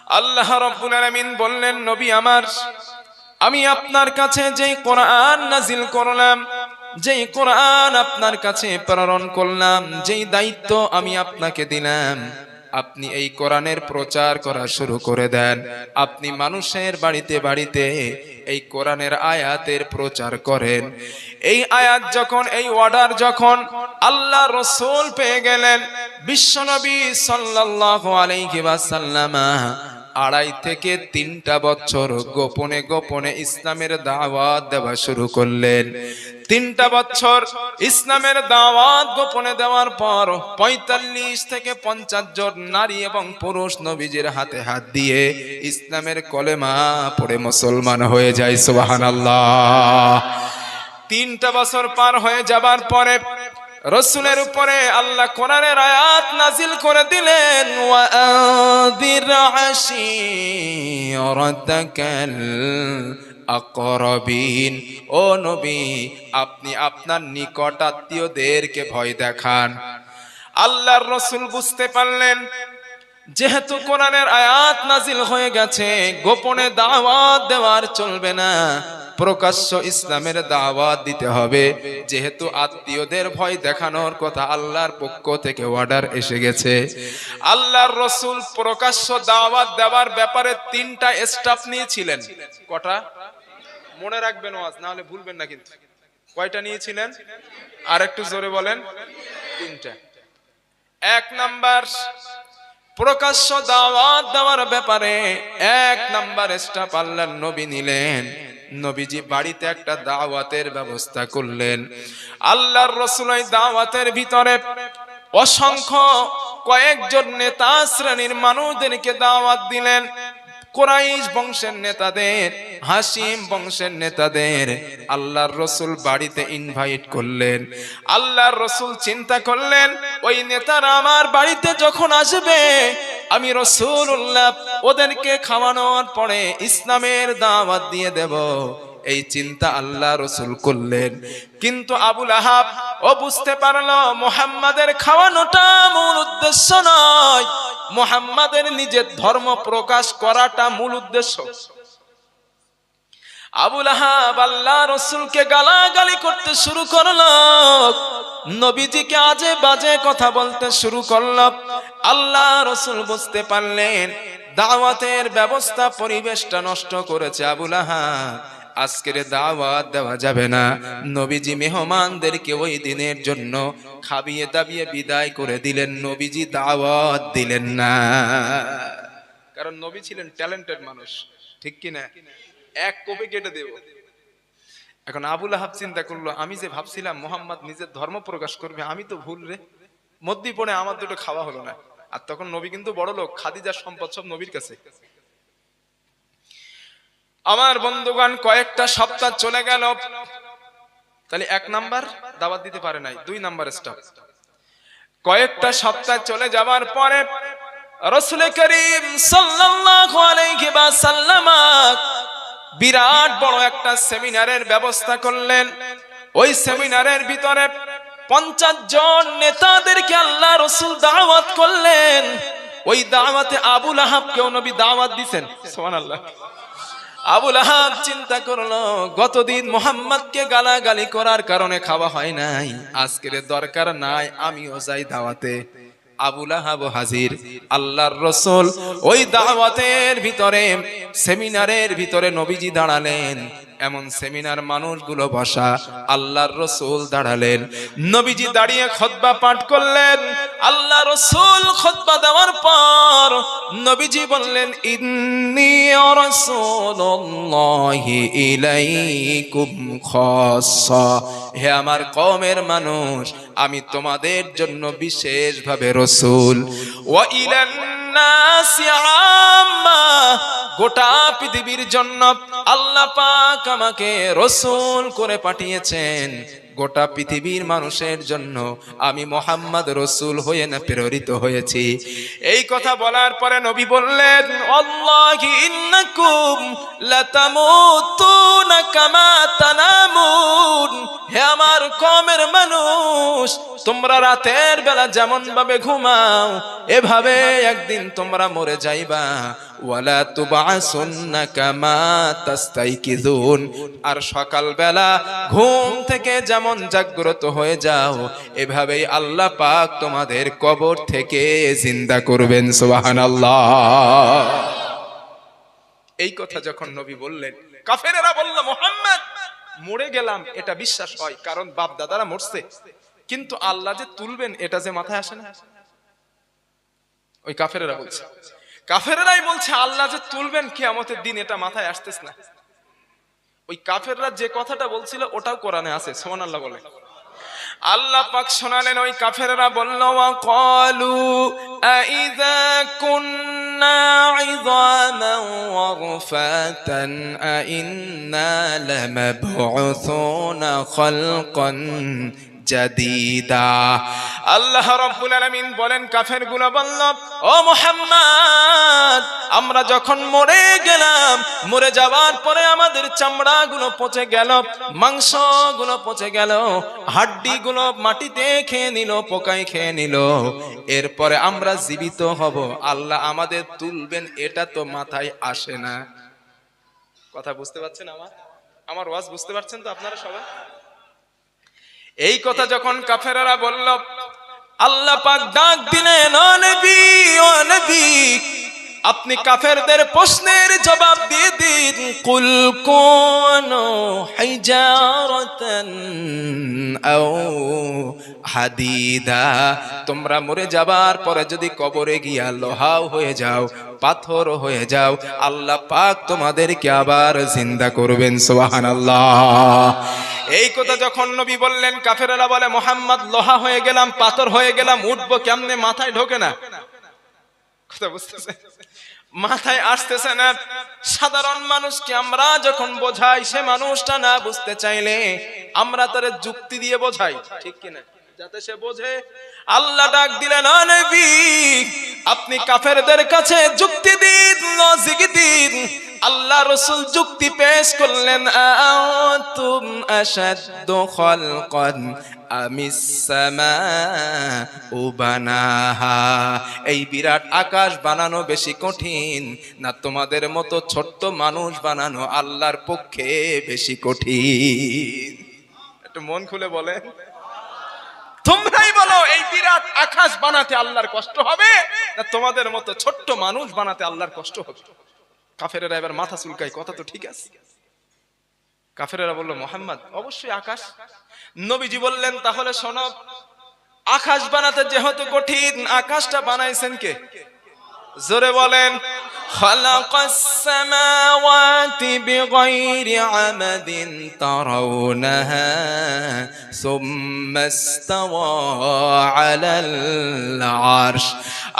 আল্লাহ রাব্বুল আলামিন বললেন, নবী আমার, আমি আপনার কাছে যেই কোরআন নাজিল করলাম, যেই কোরআন আপনার কাছে প্রেরণ করলাম, যেই দায়িত্ব আমি আপনাকে দিলাম, আপনি এই কোরআনের প্রচার করা শুরু করে দেন। আপনি মানুষের বাড়িতে বাড়িতে এই কোরআনের আয়াতের প্রচার করেন। এই আয়াত যখন, এই অর্ডার যখন আল্লাহ রাসূল পেয়ে গেলেন, বিশ্বনবী সাল্লাল্লাহু আলাইহি ওয়াসাল্লাম 2.5 থেকে 3টা বছর গোপনে গোপনে ইসলামের দাওয়াত দেওয়া শুরু করলেন। 3টা বছর ইসলামের দাওয়াত গোপনে দেওয়ার পর 45 থেকে 50 জন নারী এবং পুরুষ নবীজির হাতে হাত দিয়ে ইসলামের কলেমা পড়ে মুসলমান হয়ে যায়। সুবহানাল্লাহ। 3টা বছর পার হয়ে যাবার পরে রাসূলের উপরে আল্লাহ কোরআনের আয়াত নাজিল করে দিলেন, ওয়াআযির আশীরাতাকাল আকরাবিন। ও নবী, আপনি আপনার নিকট আত্মীয়দেরকে ভয় দেখান। আল্লাহর রাসূল বুঝতে পারলেন, যেহেতু কোরআনের আয়াত নাজিল হয়ে গেছে, গোপনে দাওয়াত দেওয়ার চলবে না, প্রকাশ্য ইসলামের দাওয়াত দিতে হবে। যেহেতু আত্মীয়দের ভয় দেখানোর কথা আল্লাহর পক্ষ থেকে অর্ডার এসে গেছে, আল্লাহর রাসূল প্রকাশ্য দাওয়াত দেওয়ার ব্যাপারে 3টা স্টেপ নিয়েছিলেন। কটা মনে রাখবেন ওয়াজ, না হলে ভুলবেন না কিন্তু। কয়টা নিয়েছিলেন? আর একটু জোরে বলেন। 3টা। 1 নাম্বার, প্রকাশ্য দাওয়াত দেওয়ার ব্যাপারে 1 নাম্বার স্টেপ আল্লাহর নবী নিলেন। নবীজি বাড়িতে একটা দাওয়াতের ব্যবস্থা করলেন। আল্লাহর রাসূল এই দাওয়াতের ভিতরে অসংখ্য কয়েকজন নেতা শ্রেণীর মানুষদেরকে দাওয়াত দিলেন। কুরাইশ বংশের নেতাদের, হাশিম বংশের নেতাদের আল্লাহর রাসূল বাড়িতে ইনভাইট করলেন। আল্লাহর রাসূল চিন্তা করলেন, ওই নেতারা আমার বাড়িতে যখন আসবে, আমি রাসূলুল্লাহ ওদেরকে খাওয়ানোর পরে ইসলামের দাওয়াত দিয়ে দেব। এই চিন্তা আল্লাহ রাসূল করলেন। কিন্তু আবু লাহাব ও বুঝতে পারলো মুহাম্মাদের খাওয়ানোটা মূল উদ্দেশ্য নয়, মুহাম্মাদের নিজের ধর্ম প্রকাশ করাটা মূল উদ্দেশ্য। আবু লাহাব আল্লাহ রাসূলকে গালাগালি করতে শুরু করলো, নবীজিকে আজে বাজে কথা বলতে শুরু করলো। আল্লাহ রাসূল বুঝতে পারলেন দাওয়াতের ব্যবস্থা, পরিবেশটা নষ্ট করেছে আবু লাহাব। আজকের দাওয়াত দেওয়া যাবে না। নবীজি মেহমানদেরকে ওই দিনের জন্য খাবিয়ে দাবিয়ে বিদায় করে দিলেন। নবীজি দাওয়াত দিলেন না, কারণ নবী ছিলেন ট্যালেন্টেড মানুষ, ঠিক কি না? এক কোপে কেটে দেব। এখন আবু লাহাব চিন্তা করলো, আমি যে ভাবছিলাম মুহাম্মদ নিজের ধর্ম প্রকাশ করবে, আমি তো ভুল রে, মধ্যে পড়ে আমার দুটো খাওয়া হলো না। আর তখন নবী কিন্তু বড় লোক, খাদিজার সম্পদ সব নবীর কাছে। আমার বন্ধুগণ, কয়েকটা সপ্তাহ চলে গেল। তাহলে 1 নাম্বার দাওয়াত দিতে পারে নাই। 2 নাম্বার স্টেপ, কয়েকটা সপ্তাহ চলে যাওয়ার পরে রাসূল করিম সাল্লাল্লাহু আলাইহি ওয়াসাল্লাম বিরাট বড় একটা সেমিনারের ব্যবস্থা করলেন। ওই সেমিনারের ভিতরে 50 জন নেতাদেরকে আল্লাহ রাসূল দাওয়াত করলেন। ওই দাওয়াতে আবু লাহাবকেও নবী দাওয়াত দিবেন। সুবহানাল্লাহ। আবু লাহাব চিন্তা করলো, গতদিন মুহাম্মদকে গালাগালি করার কারণে খাওয়া হয় নাই, আজকের দরকার নাই, আমিও যাই দাওয়াতে। আবু লাহাব হাজির। আল্লাহর রাসূল ওই দাওয়াতের ভিতরে, সেমিনারের ভিতরে নবীজি দাঁড়ালেন। এমন সেমিনার মানুষগুলো বসা, আল্লাহর রাসূল দাঁড়ালেন। নবীজি দাঁড়িয়ে খুতবা পাঠ করলেন। আল্লাহ রাসূল খুতবা দেওয়ার পর নবীজি বললেন, ইন্নী রাসূলুল্লাহি ইলাইকুম খাসসা। হে আমার কওমের মানুষ, আমি তোমাদের জন্য বিশেষভাবে রাসূল। ওয়া ইলান নাসি আম্মা, গোটা পৃথিবীর জন্য আল্লাহ পাক আমাকে রাসূল করে পাঠিয়েছেন। গোটা পৃথিবীর মানুষের জন্য আমি মুহাম্মদ রাসূল হয়ে না প্রেরিত হয়েছি। এই কথা বলার পরে নবী বললেন, আল্লাহি ইন্নাকুম লাতামুতুনা কামা তানামুন। হে আমার কওমের মানুষ, তোমরা রাতের বেলা যেমন ভাবে ঘুমাও এভাবে একদিন তোমরা মরে যাইবা। ওয়ালা তুবআসুন্না কামা তাস্তাইকিজুন। আর সকালবেলা ঘুম থেকে যেমন জাগ্রত হয়ে যাও এভাবেই আল্লাহ পাক তোমাদের কবর থেকে জিন্দা করবেন। সুবহানাল্লাহ। এই কথা যখন নবী বললেন, কাফেরেরা বলল, মুহাম্মদ মরে গেলাম এটা বিশ্বাস হয়, কারণ বাপ দাদারা মরছে, কিন্তু আল্লাহ যে তুলবেন এটা যে মাথায় আসে না। ওই কাফেরেরা বলছে, কাফেররাই বলছে আল্লাহ যে তুলবেন কিয়ামতের দিন এটা মাথায় আসতেছ না। ওই কাফেররা যে কথাটা বলছিল ওটাও কোরআনে আছে। সুবহানাল্লাহ বলে। আল্লাহ পাক শোনালেন, ওই কাফেররা বলল, ওয়া ক্বালু আইযা কুন্না ইযামান ওয়া রফাতান আইন্না লামাবউসুনা খালকান জাদিদা। আল্লাহ রাব্বুল আলামিন বলেন, কাফেরগুলো বলল, ও মুহাম্মদ আমরা যখন মরে গেলাম, মরে যাওয়ার পরে আমাদের চামড়াগুলো পচে গেল, মাংসগুলো পচে গেল, হাড্ডিগুলো মাটিতে খেয়ে নিল, পোকায় খেয়ে নিল, এরপরে আমরা জীবিত হব, আল্লাহ আমাদের তুলবেন এটা তো মাথায় আসে না। কথা বুঝতে পারছেন? আমার ওয়াজ বুঝতে পারছেন তো আপনারা সবাই? এই কথা যখন কাফেররা বলল, আল্লাহ পাক ডাক দিলেন, ও নবী, ও নবী আপনি কাফেরদের প্রশ্নের জবাব দিয়ে দিন। কুল কুনু হিজারাতান আও হাদিদা। তোমরা মরে যাবার পরে যদি কবরে গিয়া লোহাও হয়ে যাও, পাথর হয়ে যাও, আল্লাহ পাক তোমাদেরকে আবার জিন্দা করবেন। সুবহানাল্লাহ। এই কথা যখন নবী বললেন, কাফেররা বলে, মুহাম্মদ লোহা হয়ে গেলাম, পাথর হয়ে গেলাম, উঠবো কেমনে? মাথায় ঢোকে না। কথা বুঝতেছে? মাথায় আসতেছে না। সাধারণ মানুষকে আমরা যখন বোঝাই, সে মানুষটা না বুঝতে চাইলে আমরা তার যুক্তি দিয়ে বোঝাই, ঠিক কিনা, যাতে সে বোঝে। আল্লাহ ডাক দিলেন, ও নবী আপনি কাফেরদের কাছে যুক্তি দিন, লজিক দিন। আল্লাহ রাসূল যুক্তি পেশ করলেন, আনতুম আশাদ্দু খালকান আমিস সামাউ বানাহা। এই বিরাট আকাশ বানানো বেশি কঠিন না তোমাদের মতো ছোট্ট মানুষ বানানো আল্লাহর পক্ষে বেশি কঠিন? একটু মন খুলে বলেন। তোমরাই বলো, এই বিরাট আকাশ বানাতে আল্লাহর কষ্ট হবে না তোমাদের মতো ছোট্ট মানুষ বানাতে আল্লাহর কষ্ট হবে? কাফেরেরা এবার মাথা চুলকায়, কথা তো ঠিক আছে। কাফেরেরা বলল, মুহাম্মদ অবশ্যই আকাশ। নবীজি বললেন, তাহলে শোনো, আকাশ বানাতে যেহেতু কঠিন, আকাশটা বানাইছেন কে? জোরে বলেন। খালাকাস সামাওয়াতি বিগাইরি আমাদিন তারাউনাহা সুম্মা ইস্তাওয়া আলাল আরশ।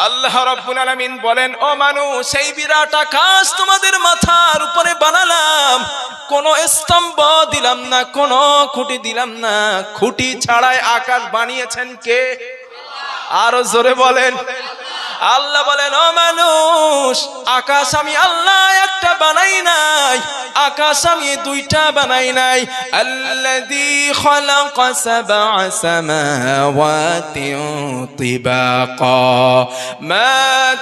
আল্লাহ রাব্বুল আলামিন বলেন, ও মানুষ, এই বিরাট আকাশ তোমাদের মাথার উপরে বানালাম, কোন স্তম্ভ দিলাম না, কোন খুঁটি দিলাম না। খুঁটি ছাড়াই আকাশ বানিয়েছেন কে? আরো জোরে বলেন। আল্লাহ বলেন, ও মানুষ, আকাশ আমি আল্লাহ একটা বানাই নাই, আকাশ আমি দুইটা বানাই নাই। আল্লাযী খালাকা সাবআ সামাওয়াতিন তিবাকা মা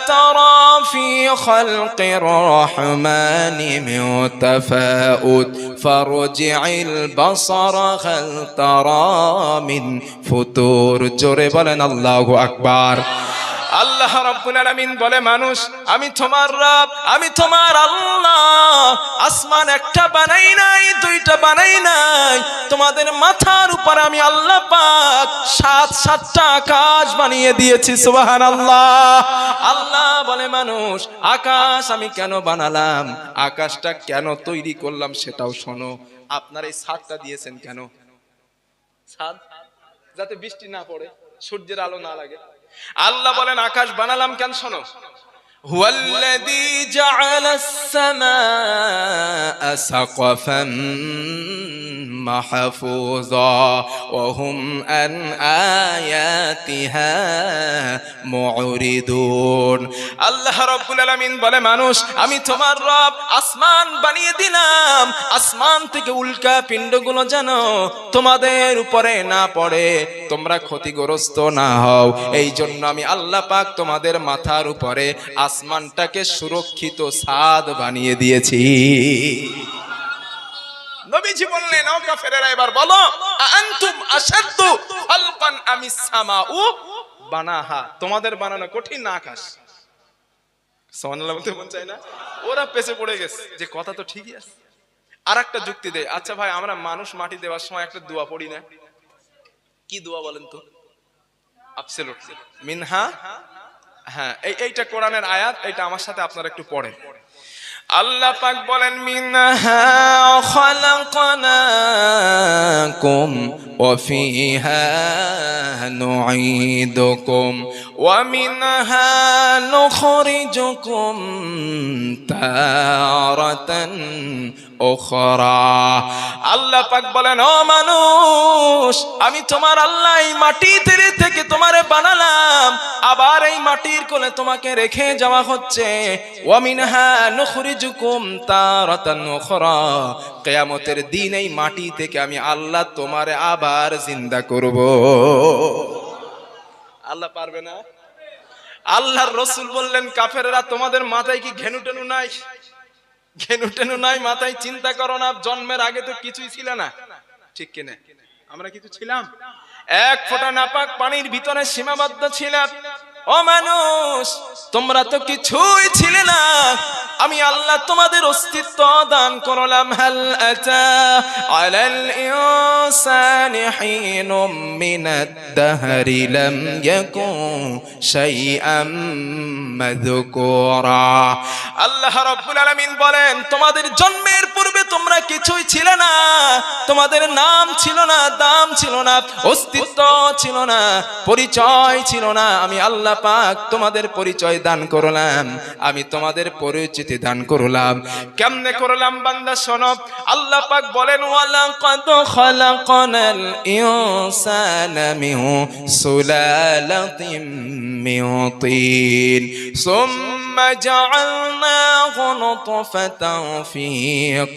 তারা ফি খালকির রাহমানি মিন তাফাউত ফারজি'ল বাসারা হাল তারা মিন ফুতুর। জোরে বলেন আল্লাহু আকবার। আল্লাহ রাব্বুল আলামিন বলে, মানুষ আমি তোমার রব, আমি তোমার আল্লাহ আসমান একটা বানাই নাই, দুইটা বানাই নাই, তোমাদের মাথার উপর আমি আল্লাহ পাক সাতটা আকাশ বানিয়ে দিয়েছি। সুবহানাল্লাহ। আল্লাহ বলে, মানুষ আকাশ আমি কেন বানালাম, আকাশটা কেন তৈরি করলাম সেটাও শোনো। আপনার এই ছাদটা দিয়েছেন কেন? ছাদ যাতে বৃষ্টি না পড়ে, সূর্যের আলো না লাগে। আল্লাহ বলেন, আকাশ বানালাম কেন? শোনো, হুয়াল্লাযী জাআলাস সামাআ সাকফান মাহফুযা ওয়া হুম আন আয়াতিহা মুরিদুন। আল্লাহ রাব্বুল আলামিন বলে, মানুষ আমি তোমার রব আসমান বানিয়ে দিলাম, আসমান থেকে উল্কা পিণ্ডগুলো যেন তোমাদের উপরে না পড়ে, তোমরা ক্ষতিগ্রস্ত না হও, এই জন্য আমি আল্লাহ পাক তোমাদের মাথার উপরে আসমানটাকে সুরক্ষিত ছাদ বানিয়ে দিয়েছি। নবীজি বললেন, ও কাফেরেরা এবার বলো, আনতুম আশাদ্দু খালকান আমিস সামাউ বানাহা, তোমাদের বানানো কঠিন না আকাশ? সুবহানাল্লাহ বলতে মন চায় না? ওরা পেছে পড়ে গেছে যে কথা তো ঠিকই আছে। আর একটা যুক্তি দেয়, আচ্ছা ভাই আমরা মানুষ মাটি দেওয়ার সময় একটা দোয়া পড়ি না? কি দোয়া বলেন তো? আবসলিউটলি মিনহা, হ্যাঁ এইটা কোরআনের আয়াত, এইটা আমার সাথে আপনারা একটু পড়েন। আল্লাহ পাক বলেন, মিনহা খালাকনাকুম ওয়া ফিহা নুঈদুকুম ওয়া মিনহা নুখরিজুকুম তারাতান উখরা। আল্লাহ পাক বলেন, ও মানুষ আমি তোমার আল্লাহ এই মাটি থেকে তোমারে বানালাম, আবার এই মাটির কোলে তোমাকে রেখে যাওয়া হচ্ছে। ওয়া মিনহা নুখরিজুকুম তারাতান উখরা, কিয়ামতের দিন এই মাটি থেকে আমি আল্লাহ তোমারে আবার জিন্দা করব। আল্লাহ পারবে না? আল্লাহর রাসূল বললেন, কাফেররা তোমাদের মাথায় কি ঘেনু টেনু নাই? ঘেনু টেনু নাই মাথায়? চিন্তা করো না, জন্মের আগে তো কিছুই ছিল না, ঠিক কিনা? আমরা কিছু ছিলাম? এক ফোঁটা নাপাক পানির ভিতরে সীমাবদ্ধ ছিলাম। ও মানুষ তোমরা তো কিছুই ছিলে না, আমি আল্লাহ তোমাদের অস্তিত্ব দান করলাম। হাল আতা আলাল ইনসানি হিনুম মিনাদ দাহরি লাম ইয়াকুন শাইআম মাযকুরা। আল্লাহ রাব্বুল আলামিন বলেন, তোমাদের জন্মের পূর্বে তোমরা কিছুই ছিলে না, তোমাদের নাম ছিল না, দাম ছিল না, অস্তিত্ব ছিল না, পরিচয় ছিল না। আমি আল্লাহ পাক তোমাদের পরিচয় দান করলাম, আমি তোমাদের পরিচিতি দান করলাম। কেমনে করলাম বান্দা শোনো, আল্লাহ পাক বলেন, ওয়ালাকাদ খালাকনাল ইনসানা মিন সুলালাতিন মিন তিন সুম্মা জাআলনাহু নুতফাতান ফি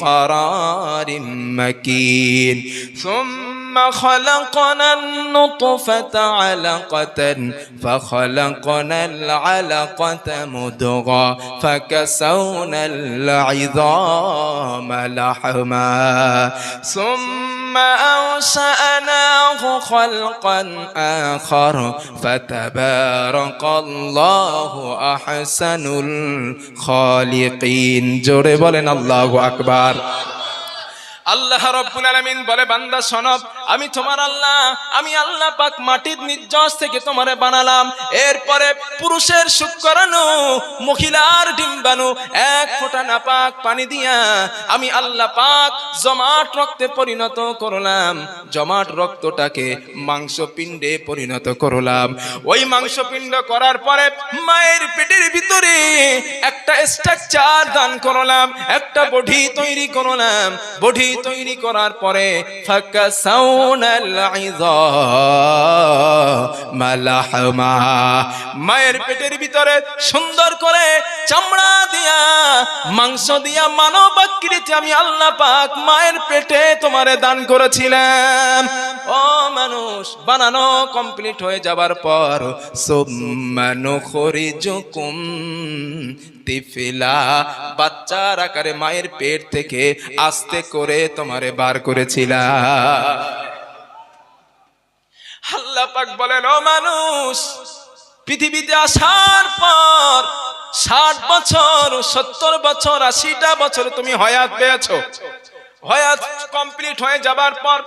ক্বারারিন মাকিন সুম্মা খালাকনান নুতফাতা আলাকাতান ফাখালাকনাল আলাকাতা মুদগা ফাকাসাউনাল ইযামা লাহমা সুম্মা আনশা'নাহু খালকান আখার ফাতাবারাকাল্লাহু আহসানুল খালিকিন। জোরে বলেন আল্লাহু আকবার। আল্লাহ রাব্বুল আলামিন বলে, বান্দা শোনো, আমি তোমার আল্লাহ, আমি আল্লাহ পাক মাটির নির্যাস থেকে তোমারে বানালাম। এরপরে পুরুষের শুক্রাণু, মহিলার ডিম্বাণু, এক ফোঁটা নাপাক পানি দিয়া আমি আল্লাহ পাক জমাট রক্তে পরিণত করলাম। জমাট রক্তটাকে মাংসপিণ্ডে পরিণত করলাম। ওই মাংসপিণ্ড করার পরে মায়ের পেটের ভিতরে একটা স্ট্রাকচার দান করলাম, একটা বডি তৈরি করলাম। বডি তৈরি করার পরে ফাকাসাউনাল ইযামা লাহমা, মায়ের পেটের ভিতরে সুন্দর করে চামড়া দিয়া, মাংস দিয়া মানব আকৃতি আমি আল্লাহ পাক মায়ের পেটে তোমারে দান করেছিলাম। ও মানুষ, বানানো কমপ্লিট হয়ে যাবার পর সুম্মা নুখরিজুকুম তিফলা, বাচ্চার আকারে মায়ের পেট থেকে আস্তে করে তোমারে বার করেছিলাম। আল্লাহ পাক বলেন, ও মানুষ, পৃথিবীতে আসার পর 60 বছর, 70 বছর, 80টা বছর তুমি হায়াত পেয়েছো। হায়াত কমপ্লিট হয়ে যাবার পর,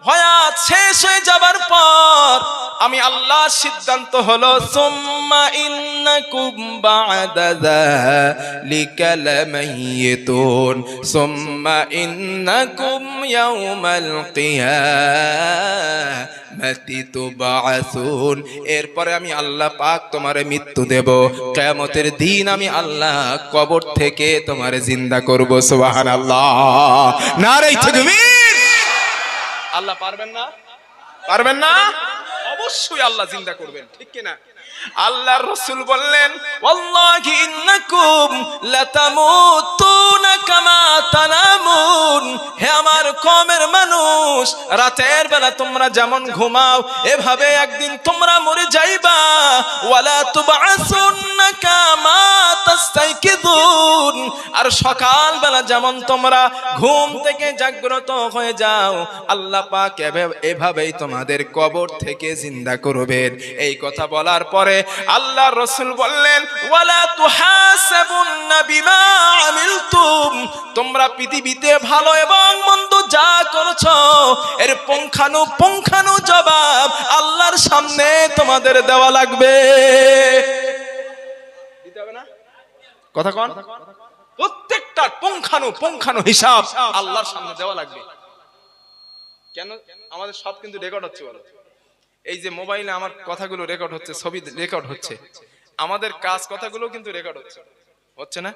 হায়াত শেষ হয়ে যাবার পর আমি আল্লাহ সিদ্ধান্ত হলো, সুম্মা ইন্নাকুম বা'দা যালিকা লামাইয়িতুন সুম্মা ইন্নাকুম ইয়াওমাল কিয়ামতি তুবাসুন, এরপরে আমি আল্লাহ পাক তোমারে মৃত্যু দেব, কিয়ামতের দিন আমি আল্লাহ কবর থেকে তোমারে জিন্দা করব। সুবহানাল্লাহ, নারে তাকবীর। আল্লাহ পারবেন না? পারবেন না? অবশ্যই আল্লাহ জিন্দা করবেন, ঠিক কি না? আল্লাহর রাসূল বললেন, ওয়াল্লাহি ইন্নাকুম লাতামুতুনা কামা তানামুন, হে আমার কওমের মানুষ, রাতের বেলা তোমরা যেমন ঘুমাও এভাবে একদিন তোমরা মরে যাইবা। ওয়ালা তুবআসুন্না কামা তাস্তাইকিদুন, আর সকাল বেলা যেমন তোমরা ঘুম থেকে জাগ্রত হয়ে যাও, আল্লাহ পাক এভাবেই তোমাদের কবর থেকে জিন্দা করবেন। এই কথা বলার পরে আল্লাহর রাসূল বললেন, ওয়ালা তুহাসাবুন্না বিমা আমিলতুম, তোমরা পৃথিবীতে ভালো এবং মন্দ যা করেছো এর পুঙ্খানু জবাব আল্লাহর সামনে তোমাদের দেওয়া লাগবে। দিতে হবে না? কথা কোন? প্রত্যেকটা পুঙ্খানু হিসাব আল্লাহর সামনে দেওয়া লাগবে। কেন? আমাদের সব কিন্তু রেকর্ড হচ্ছে। বলো, এই যে মোবাইলে আমার কথাগুলো রেকর্ড হচ্ছে, ছবি রেকর্ড হচ্ছে, আমাদের কাজ কথাগুলো কিন্তু রেকর্ড হচ্ছে না?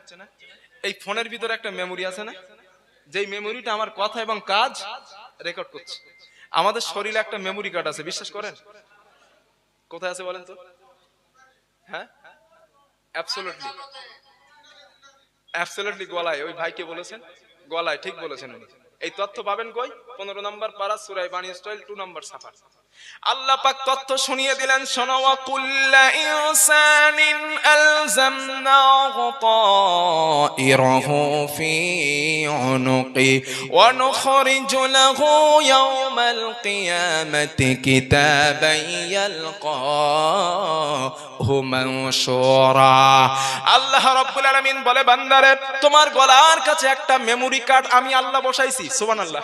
এই ফোনের ভিতরে একটা মেমোরি আছে না, যেই মেমোরিটা আমার কথা এবং কাজ রেকর্ড করছে। আমাদের শরীরে একটা মেমোরি কার্ড আছে, বিশ্বাস করেন? কোথায় আছে বলেন তো? হ্যাঁ, অ্যাবসলিউটলি গলায়। ওই ভাইকে বলেছেন গলায়, ঠিক বলেছেন উনি। এই তথ্য পাবেন কই? 15 নম্বর পারা সূরা বানী ইসরাঈল 2 নম্বর সাফা। আল্লাহ পাক তথ্য শুনিয়ে দিলেন, শোনো, ওয়া কুল্লা ইনসানিন আলজামনাহু তাইরাহু ফি উনুকি ওয়া নুখরিজু লাহু ইয়াওমাল কিয়ামাতি কিতাবান ইয়ালকাহু মানশুরা। আল্লাহ রাব্বুল আলামিন বলে, বান্দারে, তোমার গলার কাছে একটা মেমোরি কার্ড আমি আল্লাহ বসাইছি। সুবহানাল্লাহ।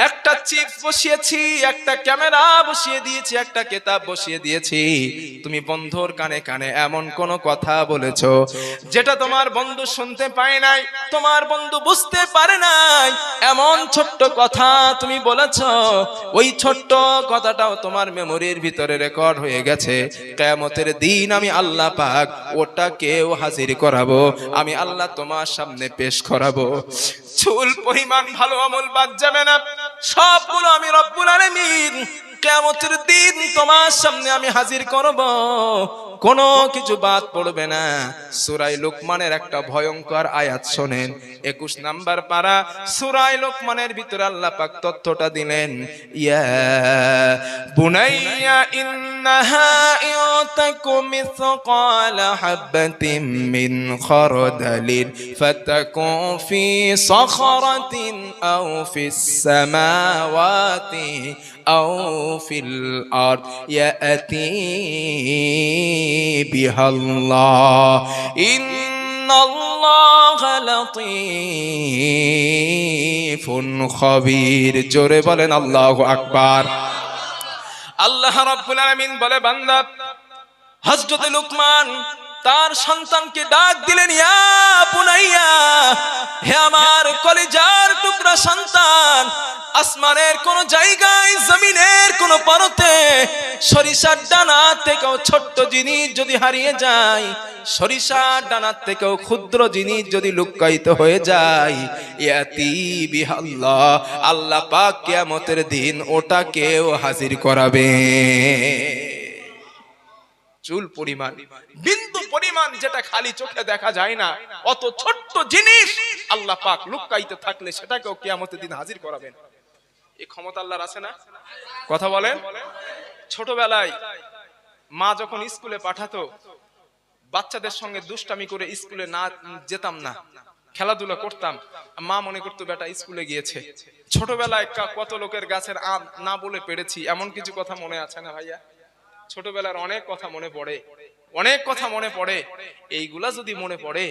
একটা চিপ বসিয়েছি, একটা ক্যামেরা বসিয়ে দিয়েছি, একটা কিতাব বসিয়ে দিয়েছি। তুমি বন্ধুর কানে কানে এমন কোন কথা বলেছো যেটা তোমার বন্ধু শুনতে পায় নাই, তোমার বন্ধু বুঝতে পারে নাই, এমন ছোট্ট কথা তুমি বলেছো। ওই ছোট্ট কথাটাও তোমার মেমোরির ভিতরে রেকর্ড হয়ে গেছে। কিয়ামতের দিন আমি আল্লাহ পাক ওটাকেও হাজির করাবো, আমি আল্লাহ তোমার সামনে পেশ করাবো। চুল পরিমাণ ভালো আমল বাদ যাবে না, সবগুলো আমি রব্বুল আলামিন কিয়ামতের দিন তোমার সামনে আমি হাজির করব, কোনো কিছু বাদ পড়বে না। সূরা লুকমানের একটা ভয়ঙ্কর আয়াত শোনেন, 21 নাম্বার পারা সূরা লুকমানের ভিতরে আল্লাহ পাক তথ্যটা দিলেন, ইয়া বুনাইয়া ইন্নাহা ইউতাকুম মিসকালা হাববাতিন মিন খারদালিন ফাতাকুন ফি সাখরাতিন আও ফিস সামাওয়াতি আও ফিল আরদ ইয়াতি বিহাল্লাহ ইন্নাল্লাহা লাতীফুন খাবীর। জোরে বলেন আল্লাহু আকবার। আল্লাহ রাব্বুল আলামিন বলে, বান্দা, হযরত লুকমান তার সন্তানকে ডাক দিলেন, ইয়া বুনাইয়া, হে আমার কলিজার টুকরা সন্তান, আসমানের কোন জায়গায়, জমিনের কোন পরতে সরিষার ডানা থেকেও ছোট্ট জিনিস যদি হারিয়ে যায়, সরিষার ডানা থেকেও ক্ষুদ্র জিনিস যদি লুক্কায়িত হয়ে যায়, ইয়াতি বিহাল্লাহ, আল্লাহ পাক কিয়ামতের দিন ওটাকেও হাজির করাবে। চুল পরিমাণ, বিন্দু পরিমাণ, যেটা খালি চোখে দেখা যায় না, অত ছোট্ট জিনিস আল্লাহ পাক লুকাইতে থাকলে সেটাকেও কিয়ামতের দিন হাজির করাবেন। এই ক্ষমতা আল্লাহর আছে না? কথা বলেন। ছোটবেলায় মা যখন স্কুলে পাঠাতো, বাচ্চাদের সঙ্গে দুষ্টামি করে স্কুলে না যেতাম না, খেলাধুলা করতাম, মা মনে করতো বেটা স্কুলে গিয়েছে। ছোটবেলায় কত লোকের গাছের আম না বলে পেরেছি, এমন কিছু কথা মনে আছে না ভাইয়া? ছোটবেলার অনেক কথা মনে পড়ে, অনেক কথা মনে পড়ে। এইগুলা যদি মনে পড়ে,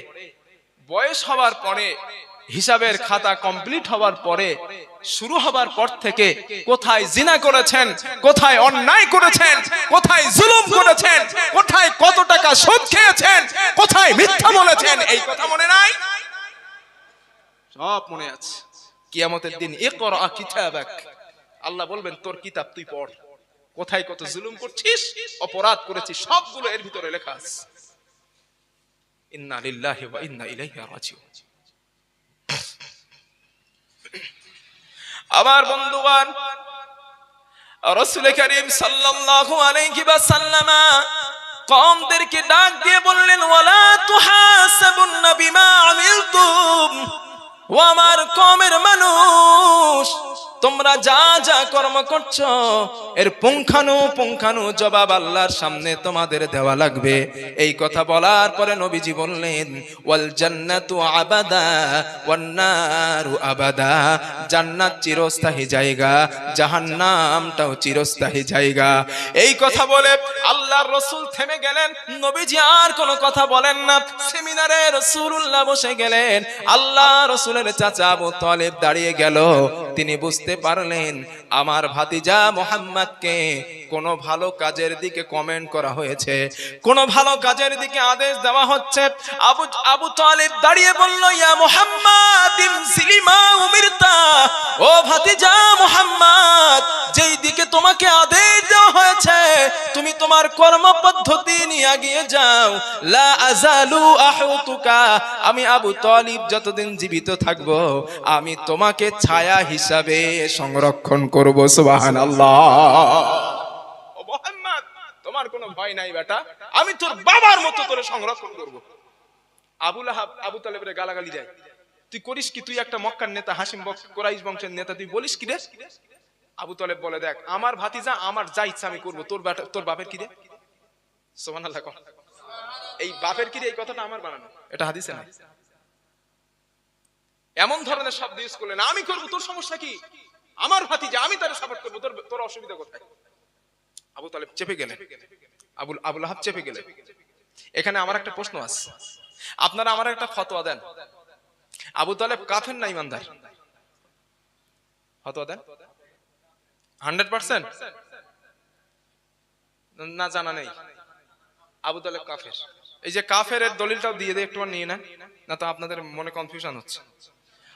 বয়স হবার পরে, হিসাবের খাতা কমপ্লিট হবার পরে, শুরু হবার পর থেকে কোথায় জিনা করেছেন, কোথায় অন্যায় করেছেন, কোথায় জুলুম করেছেন, কোথায় কত টাকা সুদ খেয়েছেন, কোথায় মিথ্যা বলেছেন, এই কথা মনে নাই? সব মনে আছে। কিয়ামতের দিন ইকরা কিতাবাক, আল্লাহ বলবেন তোর কিতাব তুই পড়। কোথায় কত জুলুম করছিস, অপরাধ করেছিস, সবগুলো এর ভিতরে লেখা আছে। ইন্না লিল্লাহি ওয়া ইন্না ইলাইহি রাজিউন। আমার বন্ধুগণ, রাসূল করিম সাল্লাল্লাহু আলাইহি ওয়াসাল্লাম কওমদেরকে ডাক দিয়ে বললেন, ওয়ালা তুহাসাবুন্না বিমা আমিলতুম, ও আমার কওমের মানুষ, তোমরা যা যা কর্ম করছো এর পুঙ্খানু জবাব আল্লাহর সামনে তোমাদের দেওয়া লাগবে। এই কথা বলার পরে নবীজি বললেন, ওয়াল জান্নাতু আবাদা ওয়ান নারু আবাদা, জান্নাত চিরস্থায়ী জায়গা, জাহান্নামটাও চিরস্থায়ী জায়গা। এই কথা বলে আল্লাহর রাসূল থেমে গেলেন। নবীজি আর কোনো কথা বলেন না। সেমিনারে রাসূলুল্লাহ বসে গেলেন। আল্লাহ রাসূলের চাচা আবু তালেব দাঁড়িয়ে গেল। তিনি বুঝতে পারলেন আমার ভাতিজা মুহাম্মদকে কোনো ভালো কাজের দিকে কমেন্ট করা হয়েছে, কোনো ভালো কাজের দিকে আদেশ দেওয়া হচ্ছে। আবু তালেব দাঁড়িয়ে বলল, ইয়া মুহাম্মদ ইমসিলিমা উমিরতা, ও ভাতিজা মুহাম্মদ, যেই দিকে তোমাকে আদেশ দেওয়া হয়েছে তুমি তোমার কর্ম পদ্ধতি নিয়ে এগিয়ে যাও। লা আযালু আহুতুকা, আমি আবু তালিব যতদিন জীবিত থাকব আমি তোমাকে ছায়া হিসাবে সংরক্ষণ করব। সুবহানাল্লাহ। ও মুহাম্মদ, তোমার কোনো ভয় নাই বেটা, আমি তোর বাবার মতো তোরে সংরক্ষণ করব। আবু লাহাব আবু তালেবের গালাগালি দেয়, তুই করিস কি? তুই একটা মক্কার নেতা, হাশিম কুরাইশ বংশের নেতা, তুই বলিস কি রে? আবু তালেব বলে, দেখ আমার ভাতিজা, আমার যা ইচ্ছা আমি করব, তোর বাপের কি রে? সুবহানাল্লাহ। এই বাপের কি রে, এই কথাটা আমার বানানো, এটা হাদিসে নাই। এমন ধরনের শব্দ ইউজ করলেন, আমি করব, তোর সমস্যা কি? আমার ভাতিজা, আমি তারে সাপোর্ট করব, তোর অসুবিধা কোথায়? আবু তালেব চেপে গেলেন, আবু লাহাব চেপে গেলেন। এখানে আমার একটা প্রশ্ন আছে, আপনারা আমার একটা ফতোয়া দেন, আবু তালেব কাফের না ইমানদার? ফতোয়া দেন। 100% না জানা নেই? আবু তালেব কাফের। এই যে কাফের দলিলটাও দিয়ে দেয়, একটু নিয়ে নেন, না তো আপনাদের মনে কনফিউশন হচ্ছে।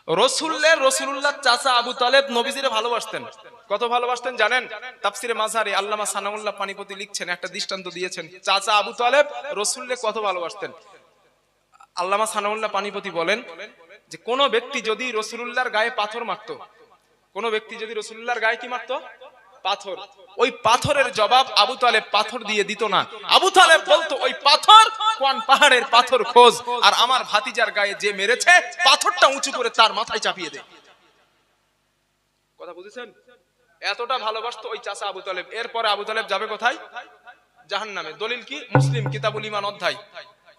রাসূলুল্লাহ চাচা আবু তালেব নবীজিরে ভালোবাসতেন। কত ভালোবাসতেন জানেন? তাফসিরে মাযহারি আল্লামা সানাউল্লাহ পানিপতি লিখছেন, একটা দৃষ্টান্ত দিয়েছেন চাচা আবু তালেব রাসূলকে কত ভালোবাসতেন। আল্লামা সানাউল্লাহ পানিপতি বলেন যে কোন ব্যক্তি যদি রাসূলুল্লাহর গায়ে পাথর মারতো, কোন ব্যক্তি যদি রাসূলুল্লাহর গায়ে কি মারতো? পাথর। ওই পাথরের জবাব আবু তালেব পাথর দিয়ে দিত না। আবু তালেব বলতো, ওই পাথর কোন পাহাড়ের পাথর খোঁজ, আর আমার ভাতিজার গায়ে যে মেরেছে পাথরটা উঁচু করে তার মাথায় চাপিয়ে দে। কথা বুঝেছেন? এতটা ভালোবাসতো ওই চাচা আবু তালেব। এরপরে আবু তালেব যাবে কোথায়? জাহান্নামে। দলিল কি? মুসলিম কিতাবুল ঈমান অধ্যায়।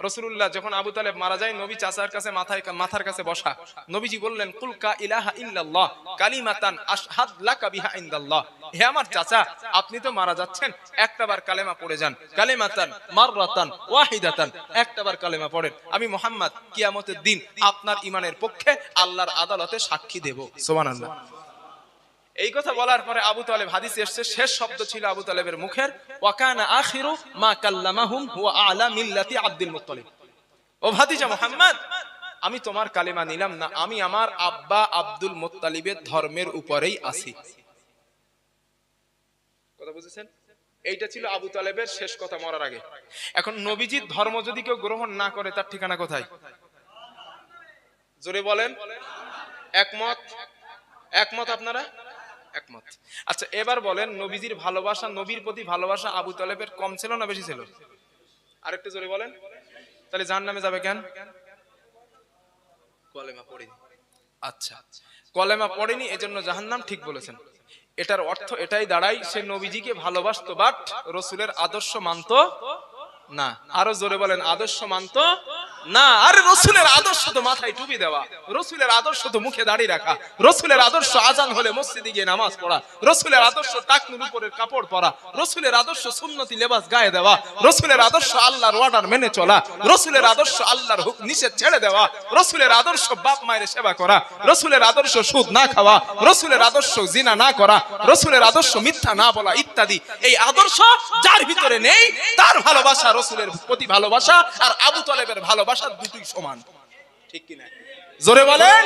রাসূলুল্লাহ যখন আবু তালেব মারা যায়, নবী চাচার কাছে মাথার কাছে বসা। নবীজি বললেন, কুল কা ইলাহা ইল্লাল্লাহ কালিমাতান আশহাদ লাকা বিহা ইনদাল্লাহ। হে আমার চাচা, আপনি তো মারা যাচ্ছেন, একটাবার কালেমা পড়ে যান। কালিমাতান মাররাতান ওয়াহিদাতান, একটাবার কালেমা পড়েন, আমি মুহাম্মদ কিয়ামতের দিন আপনার ঈমানের পক্ষে আল্লাহর আদালতে সাক্ষী দেব। সুবহানাল্লাহ। এই কথা বলার পরে আবু তালেব, হাদিসে এসেছে, শেষ শব্দ ছিল আবু তালেবের মুখের, ওয়া কানা আখিরু মা কাল্লামাহুম হুয়া আলা মিল্লাতি আব্দুল মুত্তালিব। ও ভাতিজা মুহাম্মদ, আমি তোমার কালেমা নিলাম না, আমি আমার আব্বা আব্দুল মুত্তালিবের ধর্মের উপরেই আছি। কথা বুঝেছেন? এইটা ছিল আবু তালেবের শেষ কথা মরার আগে। এখন নবীজির ধর্ম যদি কেউ গ্রহণ না করে, তার ঠিকানা কোথায়? জোরে বলেন। একমত? একমত আপনারা? একমত। আচ্ছা এবার বলেন, নবীজির ভালোবাসা, নবীর প্রতি ভালোবাসা আবু তালেবের কম ছিল না বেশি ছিল? আরেকটু জোরে বলেন। তাহলে জাহান্নামে যাবে কেন? কলেমা পড়েনি। আচ্ছা, কলেমা পড়েনি এজন্য জাহান্নাম, ঠিক বলেছেন। এটার অর্থ এটাই দাঁড়ায়, সে নবীজিকে ভালোবাসতো বাট রাসূলের আদর্শ মানতো না। আরো জোরে বলেন, আদর্শ মানতো না। আরে রাসূলের আদর্শ তো মাথায় টুপি দেওয়া, রাসূলের আদর্শ তো মুখে দাড়ি রাখা, রাসূলের আদর্শ আজান হলে মসজিদে গিয়ে নামাজ পড়া, রাসূলের আদর্শ টাকনুর উপরের কাপড় পরা, রাসূলের আদর্শ সুন্নতি লেবাস গায়ে দেওয়া, রাসূলের আদর্শ আল্লাহর অর্ডার মেনে চলা, রাসূলের আদর্শ আল্লাহর হুকুম নিষেধ ছেড়ে দেওয়া, রাসূলের আদর্শ বাপ মায়ের সেবা করা, রাসূলের আদর্শ সুদ না খাওয়া, রাসূলের আদর্শ জিনা না করা, রাসূলের আদর্শ মিথ্যা না বলা ইত্যাদি। এই আদর্শ যার ভিতরে নেই, তার ভালোবাসা, রাসূলের প্রতি ভালোবাসা আর আবু তালেবের ভালোবাসা দুটোই সমান। ঠিক কি না? জোরে বলেন,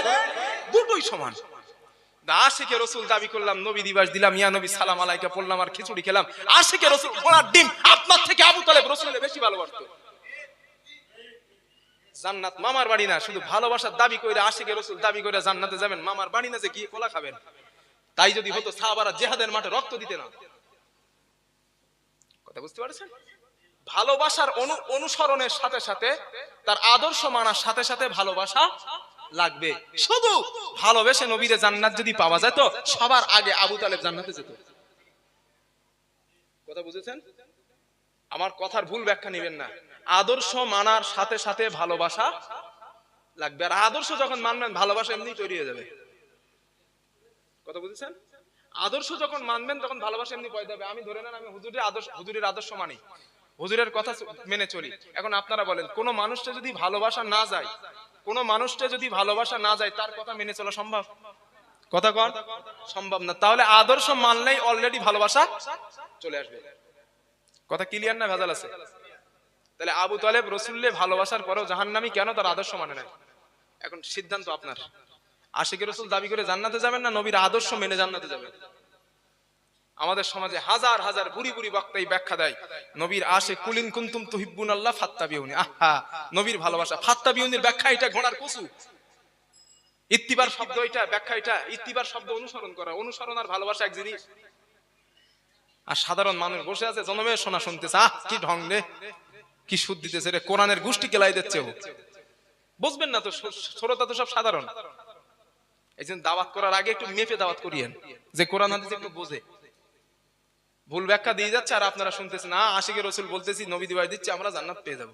দুটোই সমান। আশিকে রসুল দাবি করলাম, নবী দিবস দিলাম, ইয়া নবী সালাম আলাইকা পড়লাম, আর খিচুড়ি খেলাম। আশিকে রসুল ঘোড়ার ডিম, আপনার থেকে আবু তালেব রসুলের বেশি ভালোবাসতো। জান্নাত মামার বাড়ি না, শুধু ভালোবাসার দাবি করে আশিকে রসুল দাবি করে জান্নাতে যাবেন, মামার বাড়ি না যে গিয়ে কোলা খাবেন। তাই যদি হতো সাহাবারা জিহাদের মাঠে রক্ত দিতে না। কথা বুঝতে পারছেন? ভালোবাসার অনুসরণের সাথে সাথে, তার আদর্শ মানার সাথে সাথে ভালোবাসা লাগবে। শুধু ভালোবেসে নবীরে জান্নাত যদি পাওয়া যেত, সবার আগে আবু তালেব জান্নাতে যেত। কথা বুঝেছেন? আমার কথার ভুল ব্যাখ্যা নেবেন না। আদর্শ মানার সাথে সাথে ভালোবাসা লাগবে, আর আদর্শ যখন মানবেন ভালোবাসা এমনি তৈরি হয়ে যাবে। কথা বুঝেছেন? আদর্শ যখন মানবেন তখন ভালোবাসা এমনি পয়দা হবে। আমি ধরে নেন আমি হুজুরের আদর্শ মানি, হুজুরের কথা মেনে চলি। এখন আপনারা বলেন, কোন মানুষটা যদি ভালোবাসা না যায়, তার কথা মেনে চলা সম্ভব? কথা কন, সম্ভব না। তাহলে আদর্শ মানলেই অলরেডি ভালোবাসা চলে আসবে। কথা ক্লিয়ার না ভেজাল আছে? তাহলে আবু তালেব রসুলের ভালোবাসার পরেও জাহান্নামী কেন? তার আদর্শ মানে নাই। এখন সিদ্ধান্ত আপনার। আশিকে রসুল দাবি করে জান্নাতে যাবেন না নবীর আদর্শ মেনে জান্নাতে যাবেন? আমাদের সমাজে হাজার হাজার বুড়ি বুড়ি বক্তাই ব্যাখ্যা দেয়, নবীর আশে কুলিন কুনতুম তুহিব্বুনাল্লাহ ফাত্তাবিউনি। আহা, নবীর ভালোবাসা। ফাত্তাবিউনির ব্যাখ্যা এটা ঘোড়ার কুসু। ইত্তিবার শব্দ এটা, ব্যাখ্যা এটা। ইত্তিবার শব্দ অনুসরণ করা, অনুসরণ আর ভালোবাসা এক জিনিস। আর সাধারণ মানুষ বসে আছে জনমের শোনা শুনতেছে, আহ কি ঢং রে, কি সুদ দিতেছে রে, কোরআনের গোষ্ঠী কেলাই দিচ্ছে। বুঝবেন না তো, শ্রোতা তো সব সাধারণ। এই জন্য দাওয়াত করার আগে একটু মেপে দাওয়াত করিয়েন, যে কোরআন হাদিস একটু বোঝে। ভুল ব্যাখ্যা দিয়ে যাচ্ছে আর আপনারা শুনতেছেন, না আশিকে রসুল বলতেছি, নবী দিবাস দিচ্ছে, আমরা জান্নাত পেয়ে যাব।